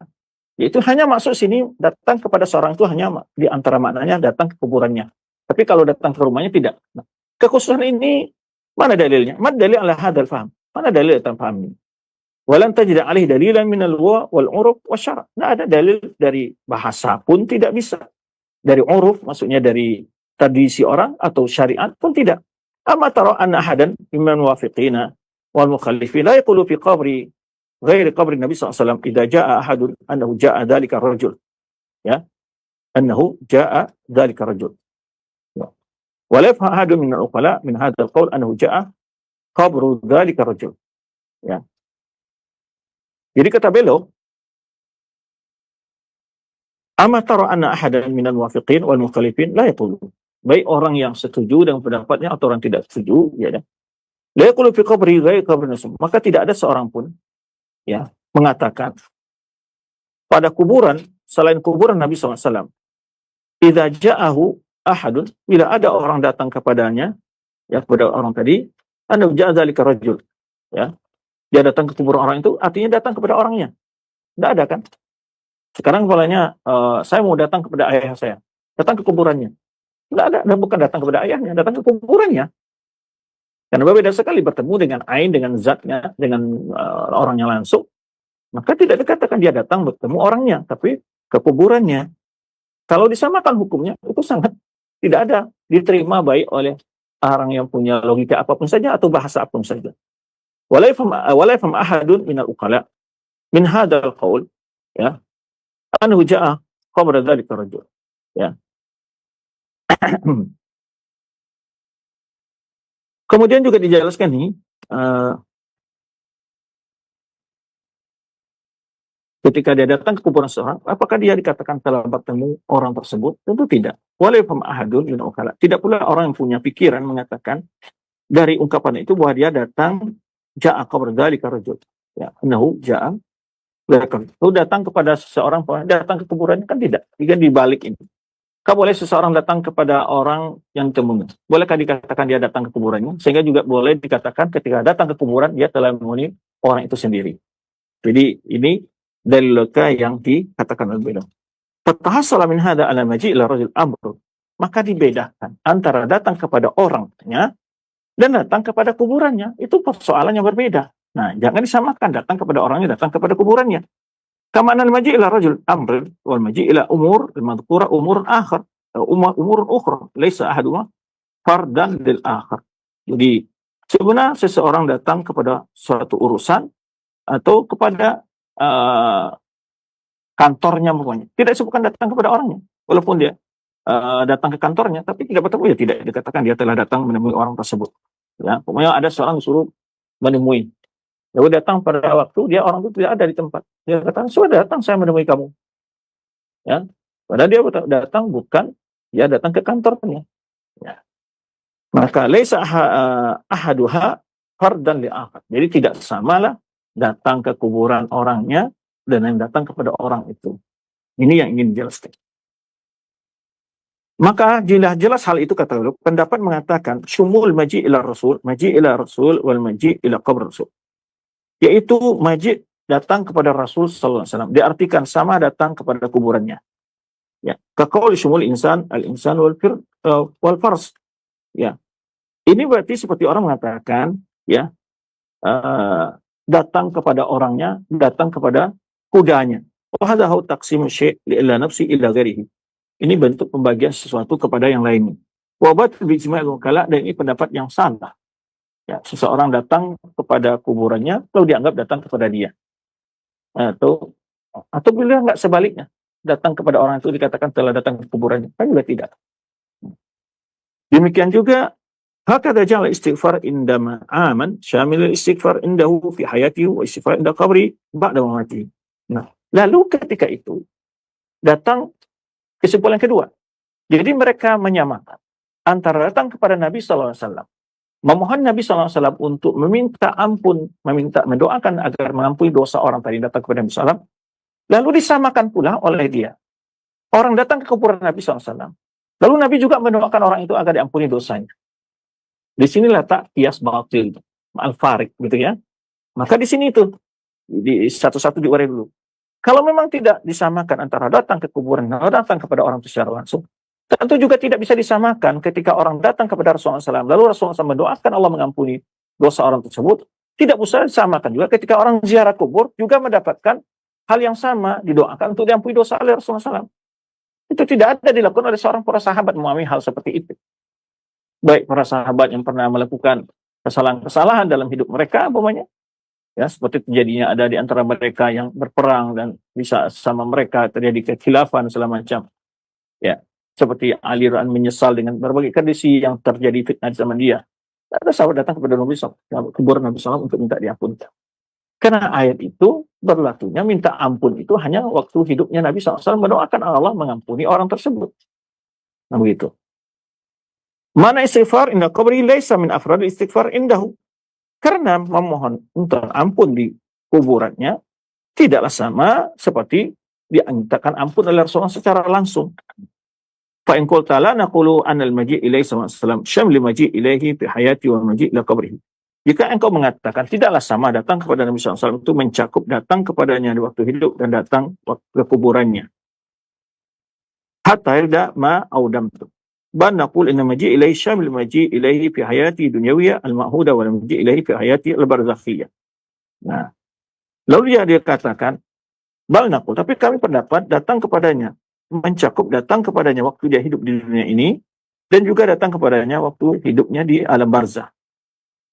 Yaitu hanya maksud sini datang kepada seorang itu hanya di antara maknanya datang ke kuburannya. Tapi kalau datang ke rumahnya tidak. Nah, kekhususan ini mana dalilnya? Mana dalil ala hadal faham? Mana dalil tentang paham ini? Walan tajid alih dalilan minal wa wal uruf wasyara. Tidak ada dalil dari bahasa pun tidak bisa. Dari uruf maksudnya dari tradisi orang atau syariat pun tidak. Amma tara anna ahadan mimman wafiqina wal mukhallifin la yaqulu fi qabri ghairi qabri Nabi SAW idza jaa ahadun annahu jaa dzalika rajul. Ya. Annahu jaa dzalika rajul. Wa la yafhamu ahadun min al-uqala min hadha al-qawl annahu jaa qabru dzalika rajul. Ya. Jadi kata beliau, amma tara anna ahadan minal muwafiqin wal mukhalifin la yaqulu. Baik orang yang setuju dengan pendapatnya atau orang tidak setuju, ya dah. La yaqulu fi qabri ghairi qabri Nabi. Maka tidak ada seorang pun ya mengatakan pada kuburan selain kuburan Nabi SAW. Idza ja'ahu ahadun, bila ada orang datang kepadanya, ya kepada orang tadi, anda ja'a dzalika rajul, ya. Dia datang ke kuburan orang itu, artinya datang kepada orangnya. Tidak ada kan? Sekarang kepalanya, saya mau datang kepada ayah saya. Datang ke kuburannya. Tidak ada, dan bukan datang kepada ayahnya, datang ke kuburannya. Karena berbeda sekali bertemu dengan ain, dengan zatnya, dengan orangnya langsung. Maka tidak dikatakan dia datang bertemu orangnya, tapi ke kuburannya. Kalau disamakan hukumnya, itu sangat tidak ada. Diterima baik oleh orang yang punya logika apapun saja, atau bahasa apapun saja. Wala yafham ahadun minal uqala min hadzal qaul ya annahu jaa qabra dzalika rajul ya. Kemudian juga dijelaskan nih ketika dia datang ke kuburan seorang, apakah dia dikatakan telah bertemu orang tersebut? Tentu tidak. Wala yafham ahadun minal uqala. Tidak pula orang yang punya pikiran mengatakan dari ungkapan itu bahwa dia datang ja'a qabr dzalika rajul. Ya, annahu ja'a lalu datang kepada seseorang, datang ke kuburannya kan tidak. Jika dibalik ini. Kau boleh seseorang datang kepada orang yang temui. Bolehkah dikatakan dia datang ke kuburannya? Sehingga juga boleh dikatakan ketika datang ke kuburan dia telah menemui orang itu sendiri. Jadi ini dalil yang dikatakan oleh beliau. Fatahassala min hadza ala maji' ila rajul amr. Maka dibedakan antara datang kepada orangnya dan datang kepada kuburannya. Itu persoalan yang berbeda. Nah, jangan disamakan datang kepada orangnya, datang kepada kuburannya. Kama anal maji' ila rajul amr wal maji' ila umur al-madhkura umurun akhar, umurun ukhra, laisa ahaduma fardan lil akhar. Jadi, sebenarnya seseorang datang kepada suatu urusan atau kepada kantornya pokoknya. Tidak disebutkan datang kepada orangnya. Walaupun dia datang ke kantornya, tapi tidak bertemu, ya tidak dikatakan dia telah datang menemui orang tersebut. Ya, pokoknya ada seorang suruh menemui. Lalu datang pada waktu dia orang itu tidak ada di tempat. Dia kata, sudah datang saya menemui kamu. Ya, padahal dia datang bukan, dia datang ke kantornya. Ya. Maka laisa ahaduha fardan li akhar. Jadi tidak samalah datang ke kuburan orangnya dan yang datang kepada orang itu. Ini yang ingin dijelaskan. Maka jelas hal itu kata beliau, pendapat mengatakan syumul maji ila rasul wal maji ila qabr rasul. Yaitu maji datang kepada Rasul sallallahu alaihi wasallam diartikan sama datang kepada kuburannya. Ya, kaqauli syumul insan al-insan wal fars. Ya. Ini berarti seperti orang mengatakan ya datang kepada orangnya, datang kepada kudanya. Wa hadha huwa taqsim syai' ila nafsi ila ghairihi. Ini bentuk pembagian sesuatu kepada yang lainnya. Wabat bijma'il wakala, dan ini pendapat yang salah. Ya, seseorang datang kepada kuburannya, lalu dianggap datang kepada dia. Atau bila nggak sebaliknya, datang kepada orang itu dikatakan telah datang ke kuburannya. Kan juga tidak. Demikian juga, hakadha ja'ala istighfar indama aman, syamil istighfar indahu fi hayatihi wa istighfar inda qabri ba'da mamatihi. Nah, lalu ketika itu, datang kesimpulan kedua. Jadi mereka menyamakan antara datang kepada Nabi SAW, memohon Nabi SAW untuk meminta ampun, mendoakan agar mengampuni dosa orang tadi datang kepada Nabi SAW, lalu disamakan pula oleh dia. Orang datang ke kuburan Nabi SAW, lalu Nabi juga mendoakan orang itu agar diampuni dosanya. Di sini letak kias batil, al-farik, gitu ya. Maka di sini itu, di satu-satu diurai dulu. Kalau memang tidak disamakan antara datang ke kuburan dan datang kepada orang itu secara langsung, tentu juga tidak bisa disamakan ketika orang datang kepada Rasulullah SAW, lalu Rasulullah SAW mendoakan Allah mengampuni dosa orang tersebut. Tidak bisa disamakan juga ketika orang ziarah kubur juga mendapatkan hal yang sama, didoakan untuk diampuni dosa oleh Rasulullah SAW. Itu tidak ada dilakukan oleh seorang para sahabat memahami hal seperti itu. Baik para sahabat yang pernah melakukan kesalahan-kesalahan dalam hidup mereka, umpamanya, ya, seperti terjadinya ada di antara mereka yang berperang dan bisa sama mereka terjadi kekhilafan segala macam. Ya, seperti aliran menyesal dengan berbagai kondisi yang terjadi fitnah di zaman dia. Ada sahabat datang kepada Nabi SAW, kuburan Nabi SAW untuk minta diampunkan. Karena ayat itu berlakunya minta ampun itu hanya waktu hidupnya Nabi SAW mendoakan Allah mengampuni orang tersebut. Nah begitu. Mana istighfar inda qabri laisa min afrad istighfar indahu. Karena memohon untuk ampun di kuburannya tidaklah sama seperti dimintakan ampun oleh Rasulullah secara langsung. Fa in qulta la naqulu anna al-maji' ilaihi sallallahu syamil maji' ilaihi fi hayati wa maji' ila qabrihi. Jika engkau mengatakan tidaklah sama datang kepada Nabi SAW itu mencakup datang kepadanya di waktu hidup dan datang ke kuburannya. Hatta yarda ma audamtu. Ban naqul inna maji' ilaihi syamil maji' ilaihi fi hayati dunyawiyah al-ma'huda wal maji' ilaihi fi hayati al-barzakhiyah. Nah, lalu dia katakan bal naqul, tapi kami pendapat datang kepadanya mencakup datang kepadanya waktu dia hidup di dunia ini dan juga datang kepadanya waktu hidupnya di alam barzah.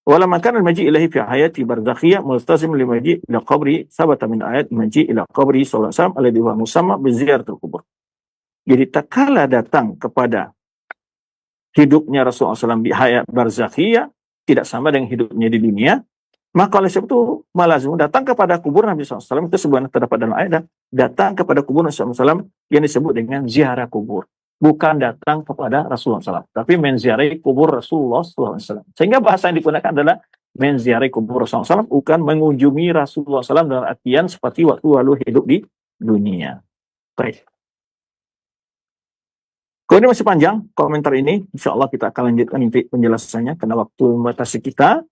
Wala makan al-maji' ilaihi fi hayati barzakhiyah multazim li maji' ila qabri sabata min ayat maji' ila qabri sallallahu alaihi wasallam alladhi huwa musamma bi ziyaratul qubur. Jadi tak kala datang kepada hidupnya Rasulullah SAW di hayat barzakhiyah tidak sama dengan hidupnya di dunia, maka oleh sebab itu malazim datang kepada kubur Nabi SAW itu sebuah terdapat dalam ayat, datang kepada kubur Nabi SAW yang disebut dengan ziarah kubur, bukan datang kepada Rasulullah SAW, tapi menziarahi kubur Rasulullah SAW. Sehingga bahasa yang digunakan adalah menziarahi kubur Rasulullah SAW, bukan mengunjungi Rasulullah SAW dalam artian seperti waktu lalu hidup di dunia. Baik. Kalau ini masih panjang komentar ini, insya Allah kita akan lanjutkan nanti penjelasannya karena waktu membatasi kita,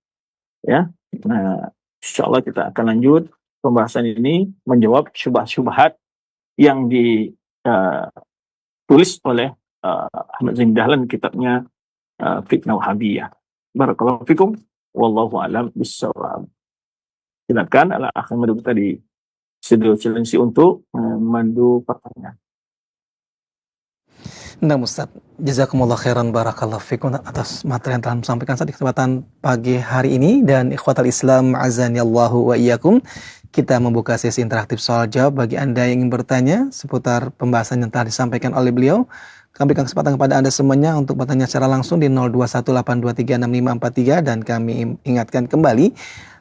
ya. Nah, insya Allah kita akan lanjut pembahasan ini menjawab syubhat-syubhat yang ditulis oleh Ahmad Zain Dahlan kitabnya Fitnah Wahabiyah. Barakallahu fikum, wallahu a'lam bissawab. Silakan ala akhir madu kita di studio Cilengsi untuk memandu pertanyaan. Nah Ustaz, jazakumullah khairan barakallahu fikum atas materi yang telah disampaikan saat di kesempatan pagi hari ini. Dan ikhwatal Islam azanillahu wa iyyakum, kita membuka sesi interaktif soal jawab bagi Anda yang ingin bertanya seputar pembahasan yang telah disampaikan oleh beliau. Kami berikan kesempatan kepada Anda semuanya untuk bertanya secara langsung di 0218236543 dan kami ingatkan kembali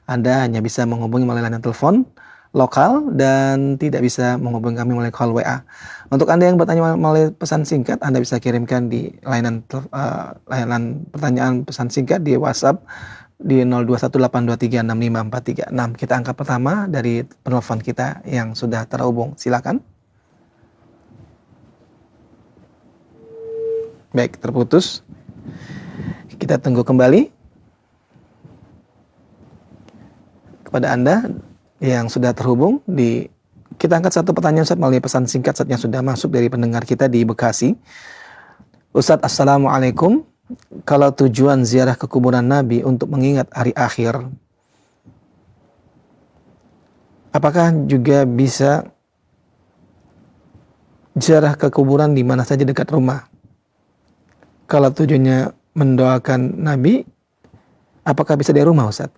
Anda hanya bisa menghubungi melalui layanan telepon lokal dan tidak bisa menghubungi kami melalui call WA. Untuk Anda yang bertanya melalui pesan singkat, Anda bisa kirimkan di layanan pertanyaan pesan singkat di WhatsApp di 0218236543. Nah, kita angkat pertama dari penelpon kita yang sudah terhubung. Silakan. Baik, terputus. Kita tunggu kembali kepada Anda yang sudah terhubung kita angkat satu pertanyaan Ustaz melalui pesan singkat Ustaz yang sudah masuk dari pendengar kita di Bekasi. Ustaz, Assalamualaikum. Kalau tujuan ziarah ke kuburan Nabi untuk mengingat hari akhir, apakah juga bisa ziarah ke kuburan di mana saja dekat rumah? Kalau tujuannya mendoakan Nabi, apakah bisa dari rumah, Ustaz?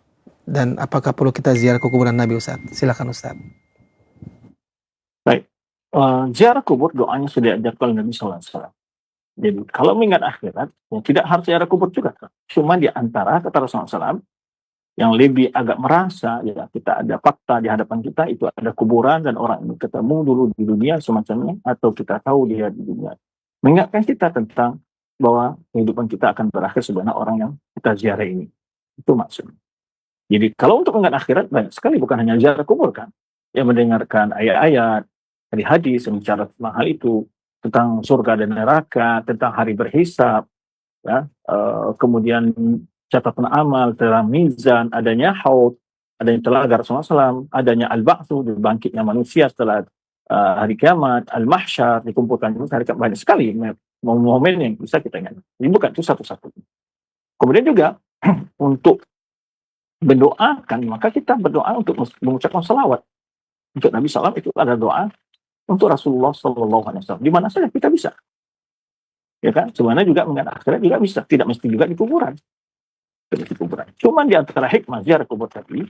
Dan apakah perlu kita ziarah ke kuburan Nabi, Ustaz? Silakan, Ustaz. Baik, ziarah kubur doanya sudah diajarkan Nabi Sallallahu Alaihi Wasallam. Jadi kalau mengingat akhirat, ya tidak harus ziarah kubur juga. Cuma di antara kata Rasulullah SAW yang lebih agak merasa, ya kita ada fakta di hadapan kita itu ada kuburan dan orang ini ketemu dulu di dunia semacamnya, atau kita tahu dia di dunia. Mengingatkan kita tentang bahwa kehidupan kita akan berakhir sebenarnya orang yang kita ziarah ini. Itu maksudnya. Jadi kalau untuk mengingat akhirat banyak sekali, bukan hanya ziarah kubur kan. Yang mendengarkan ayat-ayat dari hadis yang bicara tentang hal itu, tentang surga dan neraka, tentang hari berhisab, ya, kemudian catatan amal, tentang mizan, adanya haud, adanya telaga Rasulullah SAW, adanya al-ba'tsu, bangkitnya manusia setelah hari kiamat, al-mahsyar, dikumpulkan hari kiamat, banyak sekali momen yang bisa kita ingat. Ini bukan itu satu-satu. Kemudian juga untuk mendoakan, maka kita berdoa untuk mengucapkan salawat. Untuk Nabi SAW itu ada doa, untuk Rasulullah SAW. Di mana saja kita bisa. Ya kan? Sebenarnya juga mengenai akhirat juga bisa. Tidak mesti juga di kuburan. Tidak di kuburan. Cuma di antara hikmah ziarah kubur tadi,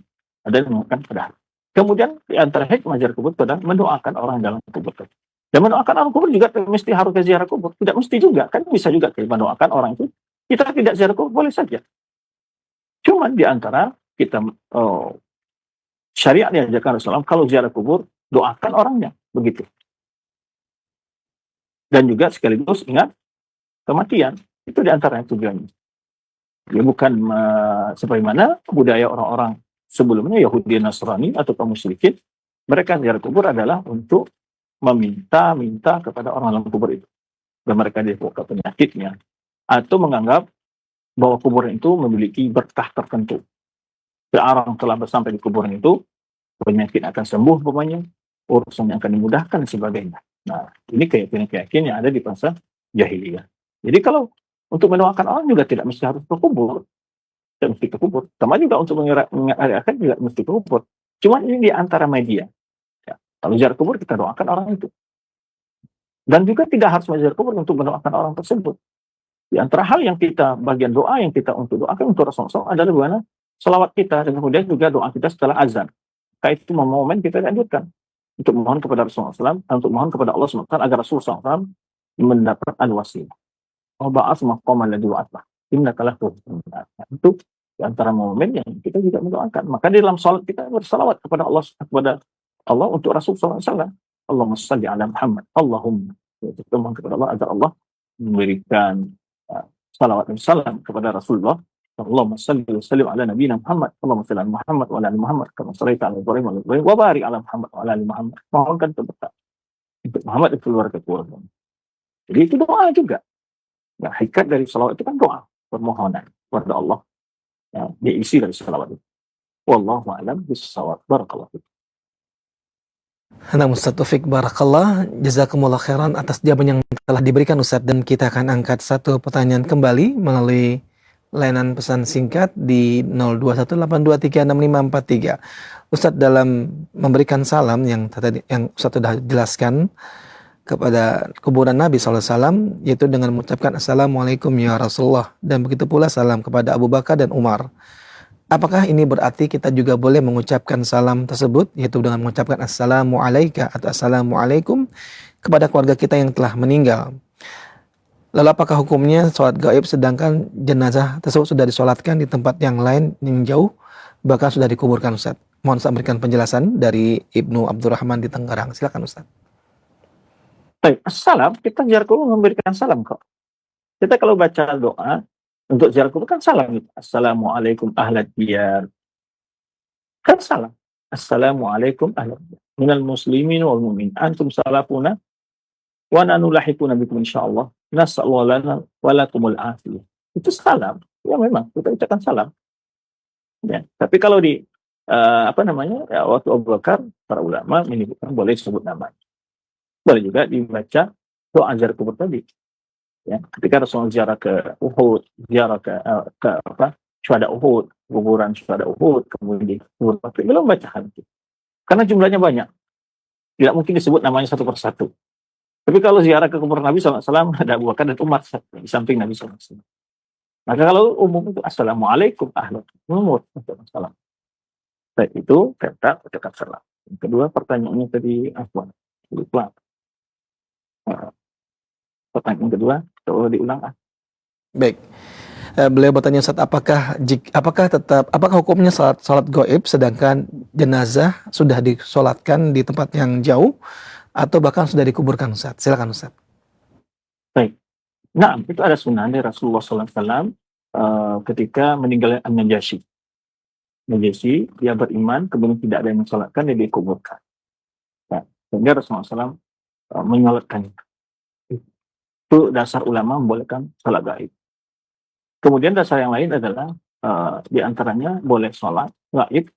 ada yang mendoakan pada. Kemudian di antara hikmah ziarah kubur pada mendoakan orang dalam kubur tadi. Dan mendoakan orang kubur juga mesti harus ke ziarah kubur. Tidak mesti juga. Kan bisa juga mendoakan orang itu. Kita tidak ziarah kubur, boleh saja. Cuma di antara kita syariat yang diajarkan Rasulullah, kalau ziarah kubur, doakan orangnya. Begitu. Dan juga sekaligus ingat kematian. Itu di antara tujuannya. Ya bukan sebagaimana budaya orang-orang sebelumnya, Yahudi, Nasrani, atau kaum musyrikin. Mereka ziarah kubur adalah untuk meminta kepada orang dalam kubur itu. Dan mereka disebabkan penyakitnya. Atau menganggap bahwa kuburan itu memiliki berkah tertentu. Seorang telah bersampai di kuburan itu, penyakit akan sembuh pokoknya, urusannya akan dimudahkan dan sebagainya. Nah, ini keyakinan yang ada di masa jahiliyah. Jadi kalau untuk mendoakan orang juga tidak mesti harus ke kubur. Tidak mesti ke kubur. Sama juga untuk mengingat hari akhir juga mesti ke kubur. Cuma ini di antara media. Ya, kalau ziarah kubur kita doakan orang itu. Dan juga tidak harus ziarah kubur untuk mendoakan orang tersebut. Di antara hal yang kita, bagian doa yang kita untuk doakan untuk Rasulullah SAW adalah bagaimana selawat kita, dan kemudian juga doa kita setelah azan. Maka itu momen kita dianjurkan untuk mohon kepada Rasulullah SAW, untuk mohon kepada Allah SWT agar Rasulullah SAW mendapat al-wasilah. Wa ba'ats maqaman ladzi wa'atah. Innaka lahu. Itu di antara momen yang kita juga mendoakan. Maka di dalam salat kita bersalawat kepada Allah untuk Rasulullah SAW. Allahumma shalli ala Muhammad. Allahumma. Kita mohon kepada Allah agar Allah memberikan salawat dan salam kepada Rasulullah. Allahumma salli wa sallim ala nabiyina Muhammad. Allahumma salli ala Muhammad wa ala ali Muhammad kama shallaita ala Ibrahim wa ala Ibrahim wa barik ala Muhammad wa ala ali Muhammad. Mohonkan berkah untuk Muhammad dan keluarga. Jadi itu doa juga. Nah, hakikat dari salawat itu kan doa, permohonan kepada Allah. Ya, diisi dari salawat itu. Wallahu a'lam bis-shawab. Barakallahu fiik. Nah, Ustaz Taufik Barakallah, jazakumullah khairan atas jawaban yang telah diberikan Ustaz, dan kita akan angkat satu pertanyaan kembali melalui layanan pesan singkat di 0218236543. Ustaz dalam memberikan salam yang Ustaz sudah jelaskan kepada kuburan Nabi SAW, yaitu dengan mengucapkan Assalamualaikum ya Rasulullah, dan begitu pula salam kepada Abu Bakar dan Umar. Apakah ini berarti kita juga boleh mengucapkan salam tersebut, yaitu dengan mengucapkan Assalamualaikum atau Assalamualaikum kepada keluarga kita yang telah meninggal? Lalu apakah hukumnya sholat gaib sedangkan jenazah tersebut sudah disolatkan di tempat yang lain yang jauh, bahkan sudah dikuburkan, Ustaz? Mohon Ustaz berikan penjelasan dari Ibnu Abdurrahman di Tangerang. Silakan Ustaz. Baik, salam, kita ziarah kubur memberikan salam kok. Kita kalau baca doa untuk ziarah kubur kan salam gitu. Assalamualaikum ahlat diyar. Kan salam. Assalamualaikum ahlat diyar. Minal muslimin wal mu'min. Antum salafuna wa nanu lahikuna bikum insyaallah. Nas'allahu lana wa lakumul afiyah. Itu salam. Ya memang kita ucapkan salam. Ya. Tapi kalau di ya, waktu Abu Bakar, para ulama menyebutkan boleh sebut nama. Boleh juga dibaca doa ziarah kubur tadi. Ya, ketika Rasulullah ziarah ke Uhud, ziarah ke syuhada Uhud, kuburan syuhada Uhud, kemudian di kubur Baqi, belum baca hadis. Karena jumlahnya banyak. Tidak mungkin disebut namanya satu persatu. Tapi kalau ziarah ke kubur Nabi SAW, ada Abu Bakar dan Umar di samping Nabi SAW. Maka kalau umum itu Assalamualaikum ahlat umur. Baik, itu kata ucapkan salam. Yang kedua pertanyaannya tadi apa? Lupa. Pertanyaan kedua, coba diulang. Baik. Beliau bertanya, Ustaz, apakah hukumnya salat gaib sedangkan jenazah sudah disolatkan di tempat yang jauh atau bahkan sudah dikuburkan, Ustaz? Silakan Ustaz. Baik. Nah, itu ada sunnah dari Rasulullah SAW ketika meninggal An-Najasyi. Najasyi, dia beriman, kemudian tidak ada yang mensolatkan, dia dikuburkan. Nah, sehingga Rasulullah SAW menyolatkan. Itu dasar ulama membolehkan salat gaib. Kemudian dasar yang lain adalah di antaranya boleh sholat gaib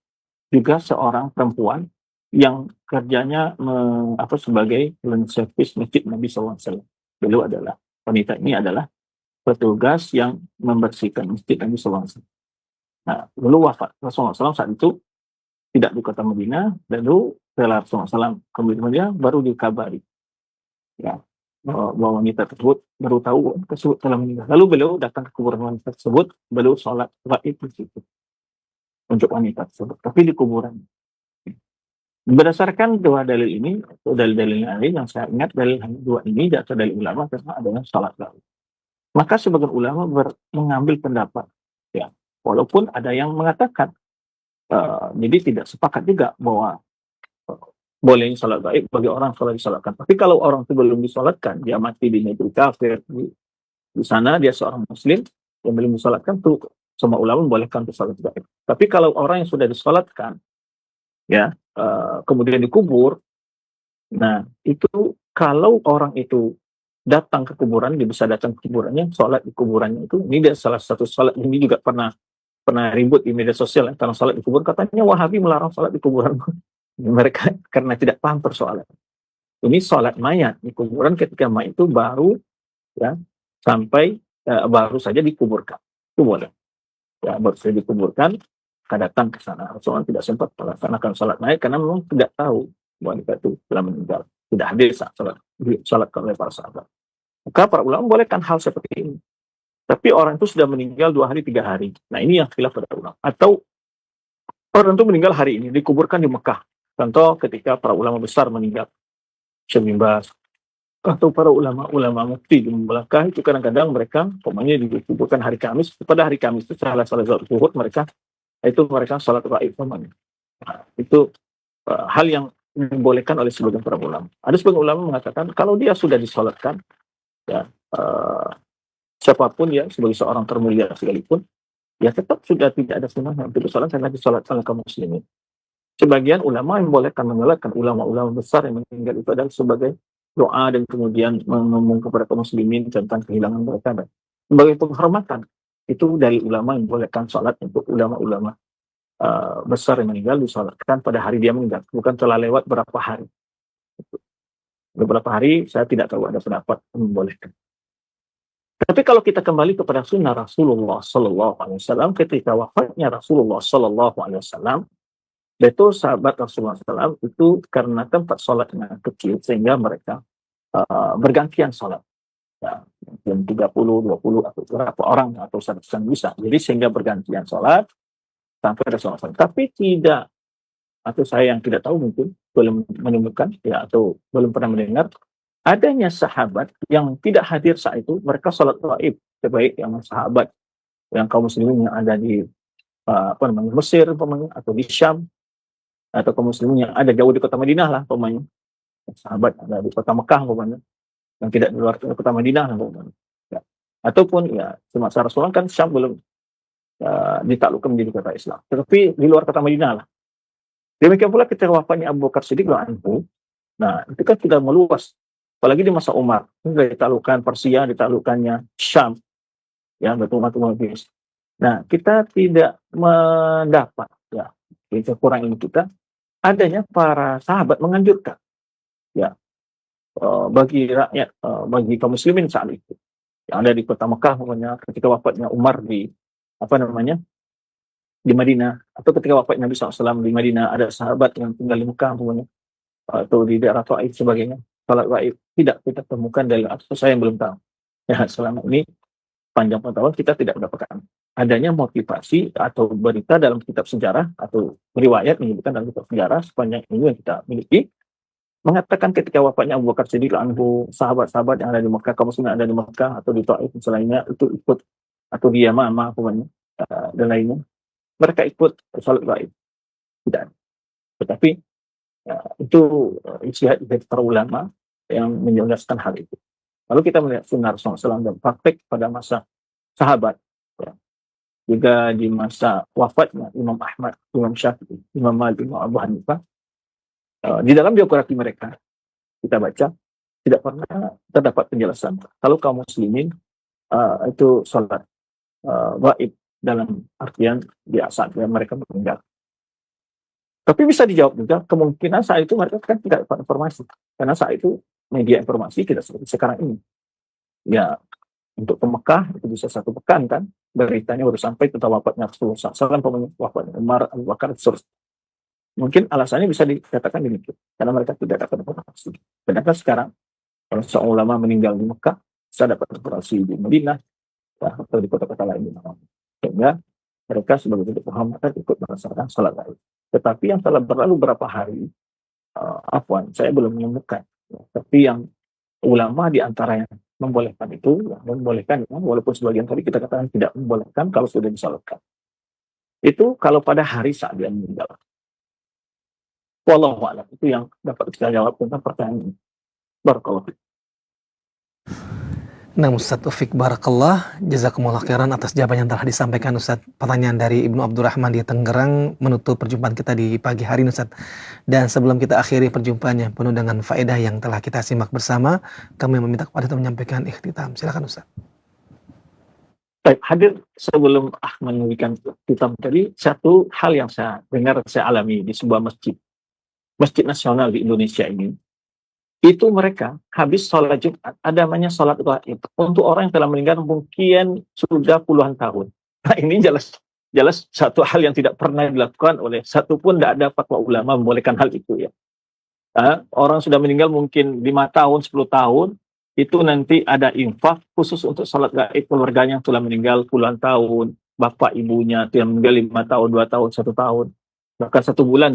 juga seorang perempuan yang kerjanya sebagai cleaning service masjid Nabi SAW. Beliau adalah wanita ini adalah petugas yang membersihkan masjid Nabi SAW. Nah, lalu wafat Rasulullah SAW saat itu tidak di kota Madinah, lalu setelah Rasulullah SAW kemudian baru dikabari. Ya, bahwa wanita tersebut baru tahu tersebut telah meninggal. Lalu beliau datang ke kuburan wanita tersebut, beliau sholat gaib di situ untuk wanita tersebut, tapi di kuburan. Berdasarkan dua dalil ini, atau dalil-dalil lain yang saya ingat, dalil hanya dua ini atau dalil ulama karena adanya sholat gaib. Maka sebagian ulama mengambil pendapat, ya, walaupun ada yang mengatakan, jadi tidak sepakat juga bahwa boleh sholat gaib bagi orang sholat disolatkan. Tapi kalau orang itu belum disolatkan, dia mati di negeri kafir, di sana dia seorang muslim yang belum disolatkan, tuh semua ulama membolehkan untuk sholat gaib. Tapi kalau orang yang sudah disolatkan, ya, kemudian dikubur, nah itu kalau orang itu datang ke kuburan, dia bisa datang ke kuburannya, sholat di kuburannya itu, ini dia salah satu sholat, ini juga pernah ribut di media sosial tentang sholat di kubur, katanya Wahabi melarang sholat di kuburan. Mereka karena tidak paham persoalan. Ini sholat mayat di kuburan, ketika mayat itu baru, ya, sampai baru saja dikuburkan. Itu boleh. Ya, baru saja dikuburkan, maka datang ke sana. Rasulullah tidak sempat melaksanakan sholat mayat karena memang tidak tahu wanita itu telah meninggal. Tidak hadir saat sholat oleh para sahabat. Maka para ulama membolehkan hal seperti ini. Tapi orang itu sudah meninggal 2 hari, 3 hari. Nah, ini yang khilaf pada ulama. Atau orang itu meninggal hari ini, dikuburkan di Mekah. Contoh ketika para ulama besar meninggal, Syekh bin Baz, atau para ulama mufti di belakang itu kadang-kadang mereka pokoknya dikuburkan hari Kamis. Pada hari Kamis itu salah zuhur mereka sholat gaib. Nah, itu hal yang dibolehkan oleh sebagian para ulama. Ada sebagian ulama mengatakan kalau dia sudah disolatkan, ya, siapapun ya sebagai seorang termulia sekalipun, ya tetap sudah tidak ada sunnah untuk sholat karena disolatkan oleh kaum muslimin. Sebagian ulama yang membolehkan menyolatkan ulama-ulama besar yang meninggal itu adalah sebagai doa dan kemudian mengumum kepada kaum muslimin tentang kehilangan mereka. Sebagai penghormatan, itu dari ulama yang membolehkan sholat untuk ulama-ulama besar yang meninggal disolatkan pada hari dia meninggal, bukan telah lewat berapa hari. Beberapa hari saya tidak tahu ada pendapat yang membolehkan. Tapi kalau kita kembali kepada sunnah Rasulullah SAW, ketika wafatnya Rasulullah SAW, itu sahabat Rasulullah SAW itu karena tempat sholatnya kecil sehingga mereka bergantian sholat. Ya, mungkin 30, 20 atau berapa orang atau satu bisa. Jadi sehingga bergantian sholat sampai Rasulullah SAW. Tapi tidak, atau saya yang tidak tahu mungkin belum menemukan ya atau belum pernah mendengar adanya sahabat yang tidak hadir saat itu, mereka sholat gaib, sebaik yang sahabat yang kaum muslimin yang ada di Mesir umpamanya, atau di Syam, atau kaum muslimin yang ada jauh di kota Madinah lah umpamanya, sahabat ada di kota Mekah umpamanya, yang tidak di luar kota Madinah lah umpamanya. Ya. Ataupun ya semasa Rasulullah kan Syam belum ditaklukkan menjadi kota Islam, tetapi di luar kota Madinah lah. Demikian pula ketika wafatnya Abu Bakar Siddiq radhiyallahu anhu, nah itu kan sudah meluas, apalagi di masa Umar, sudah ditaklukkan Persia, ditaklukkannya Syam, ya betul-betul habis. Nah, kita tidak mendapat, ya, itu kurang ilmu kita, adanya para sahabat menganjurkan, ya, bagi rakyat, bagi kaum muslimin saat itu, yang ada di kota Mekah, namanya ketika wafatnya Umar di di Madinah, atau ketika wafat Nabi SAW di Madinah, ada sahabat yang tinggal di Mekah, namanya, atau di daerah Taif sebagainya, salat gaib tidak kita temukan dari, atau saya yang belum tahu. Ya, selama ini panjang pengetahuan kita tidak mendapatkan adanya motivasi atau berita dalam kitab sejarah atau riwayat menyebutkan dalam kitab sejarah sepanjang ini yang kita miliki mengatakan ketika wafatnya Abu Bakar Siddiq anhu, sahabat-sahabat yang ada di Mekah, kaum muslimin ada di Mekah atau di Taif selainnya itu ikut, atau di Yamamah dan lainnya, mereka ikut salat gaib. Tidak. Tetapi ya, itu ijtihad dari para ulama yang menjelaskan hal itu. Lalu kita melihat sunnah Rasulullah SAW dan praktek pada masa sahabat, ya. Juga di masa wafatnya Imam Ahmad, Imam Syafi'i, Imam Malik, Imam Abu Hanifah, di dalam biografi mereka kita baca tidak pernah terdapat penjelasan kalau kaum muslimin itu sholat gaib dalam artian biasa ya, mereka meninggal. Tapi bisa dijawab juga kemungkinan saat itu mereka kan tidak dapat informasi, karena saat itu media informasi tidak seperti sekarang ini. Ya, untuk ke Mekah itu bisa 1 pekan kan beritanya baru sampai tentang wafatnya Rasulullah SAW, wafatnya Umar, Abu Bakar, seterusnya. Mungkin alasannya bisa dikatakan demikian, karena mereka tidak dapat informasi. Sedangkan sekarang kalau seorang ulama meninggal di Mekah, bisa dapat informasi di Madinah, ya, atau di kota-kota lain. Sehingga mereka sebagai bentuk penghormatan ikut melaksanakan sholat gaib. Tetapi yang telah berlalu berapa hari, saya belum menemukan. Ya, tapi yang ulama di antara yang membolehkan itu, ya, membolehkan, ya, walaupun sebagian tadi kita katakan tidak membolehkan kalau sudah disalatkan. Itu kalau pada hari saat dia meninggal. Wallahu a'lam. Itu yang dapat kita jawab tentang pertanyaan ini. Barakallahu. Nah, Ustaz Taufik Barakallah, jazakumullah khairan atas jawaban yang telah disampaikan Ustaz. Pertanyaan dari Ibnu Abdurrahman di Tangerang menutup perjumpaan kita di pagi hari ini, Ustaz. Dan sebelum kita akhiri perjumpaannya penuh dengan faedah yang telah kita simak bersama, kami meminta kepada Anda menyampaikan ikhtitam. Silakan Ustaz. Baik, hadir sebelum memberikan ikhtitam tadi, satu hal yang saya dengar, saya alami di sebuah masjid nasional di Indonesia ini. Itu mereka habis sholat Jumat, ada namanya sholat gaib untuk orang yang telah meninggal mungkin sudah puluhan tahun. Nah, ini jelas satu hal yang tidak pernah dilakukan oleh satupun, tidak ada fatwa ulama membolehkan hal itu ya. Nah, orang sudah meninggal mungkin 5 tahun, 10 tahun, itu nanti ada infak khusus untuk sholat gaib keluarganya yang telah meninggal puluhan tahun, bapak ibunya yang meninggal 5 tahun, 2 tahun, 1 tahun, bahkan 1 bulan.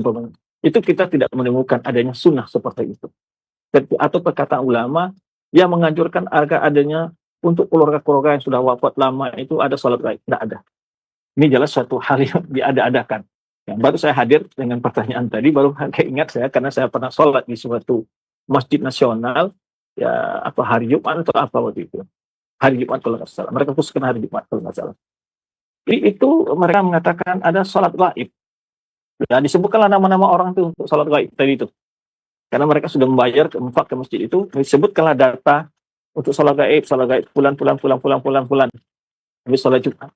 Itu kita tidak menemukan adanya sunnah seperti itu. Atau perkataan ulama yang menganjurkan agar adanya untuk keluarga-keluarga yang sudah wafat lama itu ada sholat gaib. Tidak ada. Ini jelas suatu hal yang diada-adakan. Yang baru saya hadir dengan pertanyaan tadi, baru ingat saya, karena saya pernah sholat di suatu masjid nasional, ya apa hari Jumat atau apa waktu itu. Hari Jumat kalau nggak salah. Mereka khususkan hari Jumat kalau nggak salah. Itu mereka mengatakan ada sholat gaib. Ya, disebutkanlah nama-nama orang itu untuk sholat gaib tadi itu. Karena mereka sudah membayar infak ke masjid itu, disebutkanlah data untuk sholat gaib bulan. Habis sholat Jumat.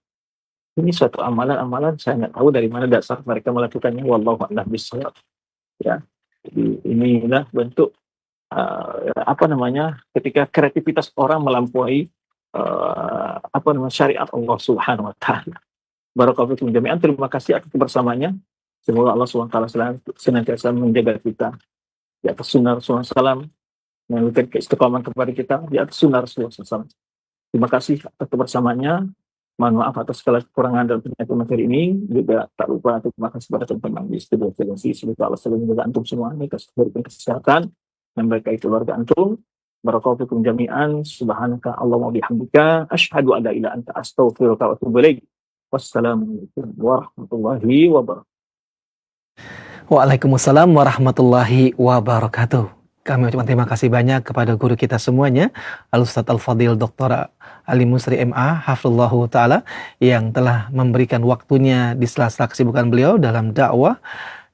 Ini suatu amalan-amalan, saya nggak tahu dari mana dasar mereka melakukannya. Wallahu a'lam bishawab. Ya, jadi inilah bentuk ketika kreativitas orang melampaui syariat Allah Subhanahu Wa Taala. Barakallahu fikum jami'an. Terima kasih atas kebersamaannya. Semoga Allah Subhanahu Wa Taala senantiasa menjaga kita di atas sunnah Rasulullah SAW, memberikan keistiqomahan kepada kita di atas sunnah Rasulullah SAW. Terima kasih atas kebersamaannya. Mohon maaf atas segala kekurangan dalam penyampaian materi ini. Juga tak lupa terima kasih kepada teman-teman di studio televisi. Semoga Allah selalu menjaga antum semua ini, berikan kesehatan dan berkahi keluarga antum. Barakallahu fikum jami'an. Subhanaka Allahumma bihamdika asyhadu an la ilaha illa anta astaghfiruka wa atubu ilaik. Wassalamualaikum warahmatullahi wabarakatuh. Waalaikumsalam warahmatullahi wabarakatuh. Kami ucapkan terima kasih banyak kepada guru kita semuanya, Al-Ustadz Al-Fadil Dr. Ali Musri MA, hafizallahu ta'ala, yang telah memberikan waktunya di sela-sela kesibukan beliau dalam dakwah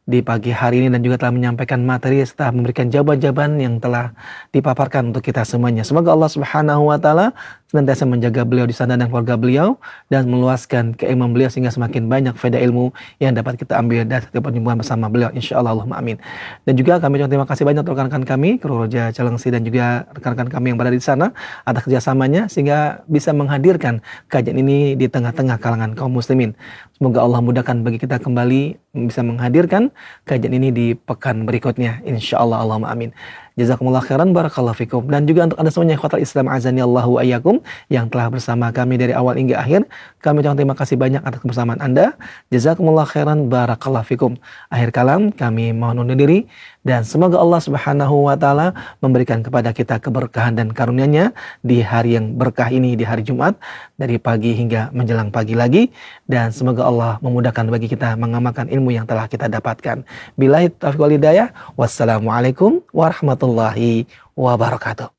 di pagi hari ini dan juga telah menyampaikan materi serta memberikan jawaban-jawaban yang telah dipaparkan untuk kita semuanya. Semoga Allah Subhanahu wa taala senantiasa menjaga beliau di sana dan keluarga beliau dan meluaskan keilmuan beliau sehingga semakin banyak faedah ilmu yang dapat kita ambil dari setiap perjumpaan bersama beliau, insyaallah, Allahumma amin. Dan juga kami ucapkan terima kasih banyak untuk rekan-rekan kami, Kru Roja Calengsi, dan juga rekan-rekan kami yang berada di sana atas kerjasamanya sehingga bisa menghadirkan kajian ini di tengah-tengah kalangan kaum muslimin. Semoga Allah mudahkan bagi kita kembali bisa menghadirkan kajian ini di pekan berikutnya, insyaallah, Allahumma amin. Jazakumullah khairan, barakallahu fikum. Dan juga untuk Anda semuanya ikhwatal Islam azani Allahu wa iyyakum yang telah bersama kami dari awal hingga akhir, kami ucapkan terima kasih banyak atas kebersamaan Anda. Jazakumullah khairan, barakallahu fikum. Akhir kalam kami mohon undur diri dan semoga Allah Subhanahu wa taala memberikan kepada kita keberkahan dan karunia-Nya di hari yang berkah ini, di hari Jumat, dari pagi hingga menjelang pagi lagi, dan semoga Allah memudahkan bagi kita mengamalkan ilmu yang telah kita dapatkan. Billahi taufiq wal hidayah. Wassalamualaikum warahmatullahi wabarakatuh.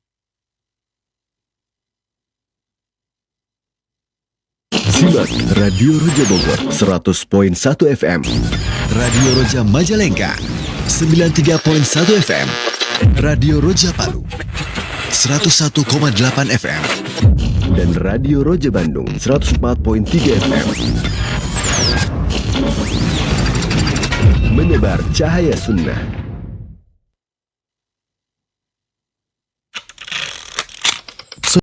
Simak Radio Roja Bogor 100.1 FM, Radio Roja Majalengka 93.1 FM, Radio Roja Palu 101,8 FM, dan Radio Roja Bandung 104.3 FM. Menebar cahaya sunnah.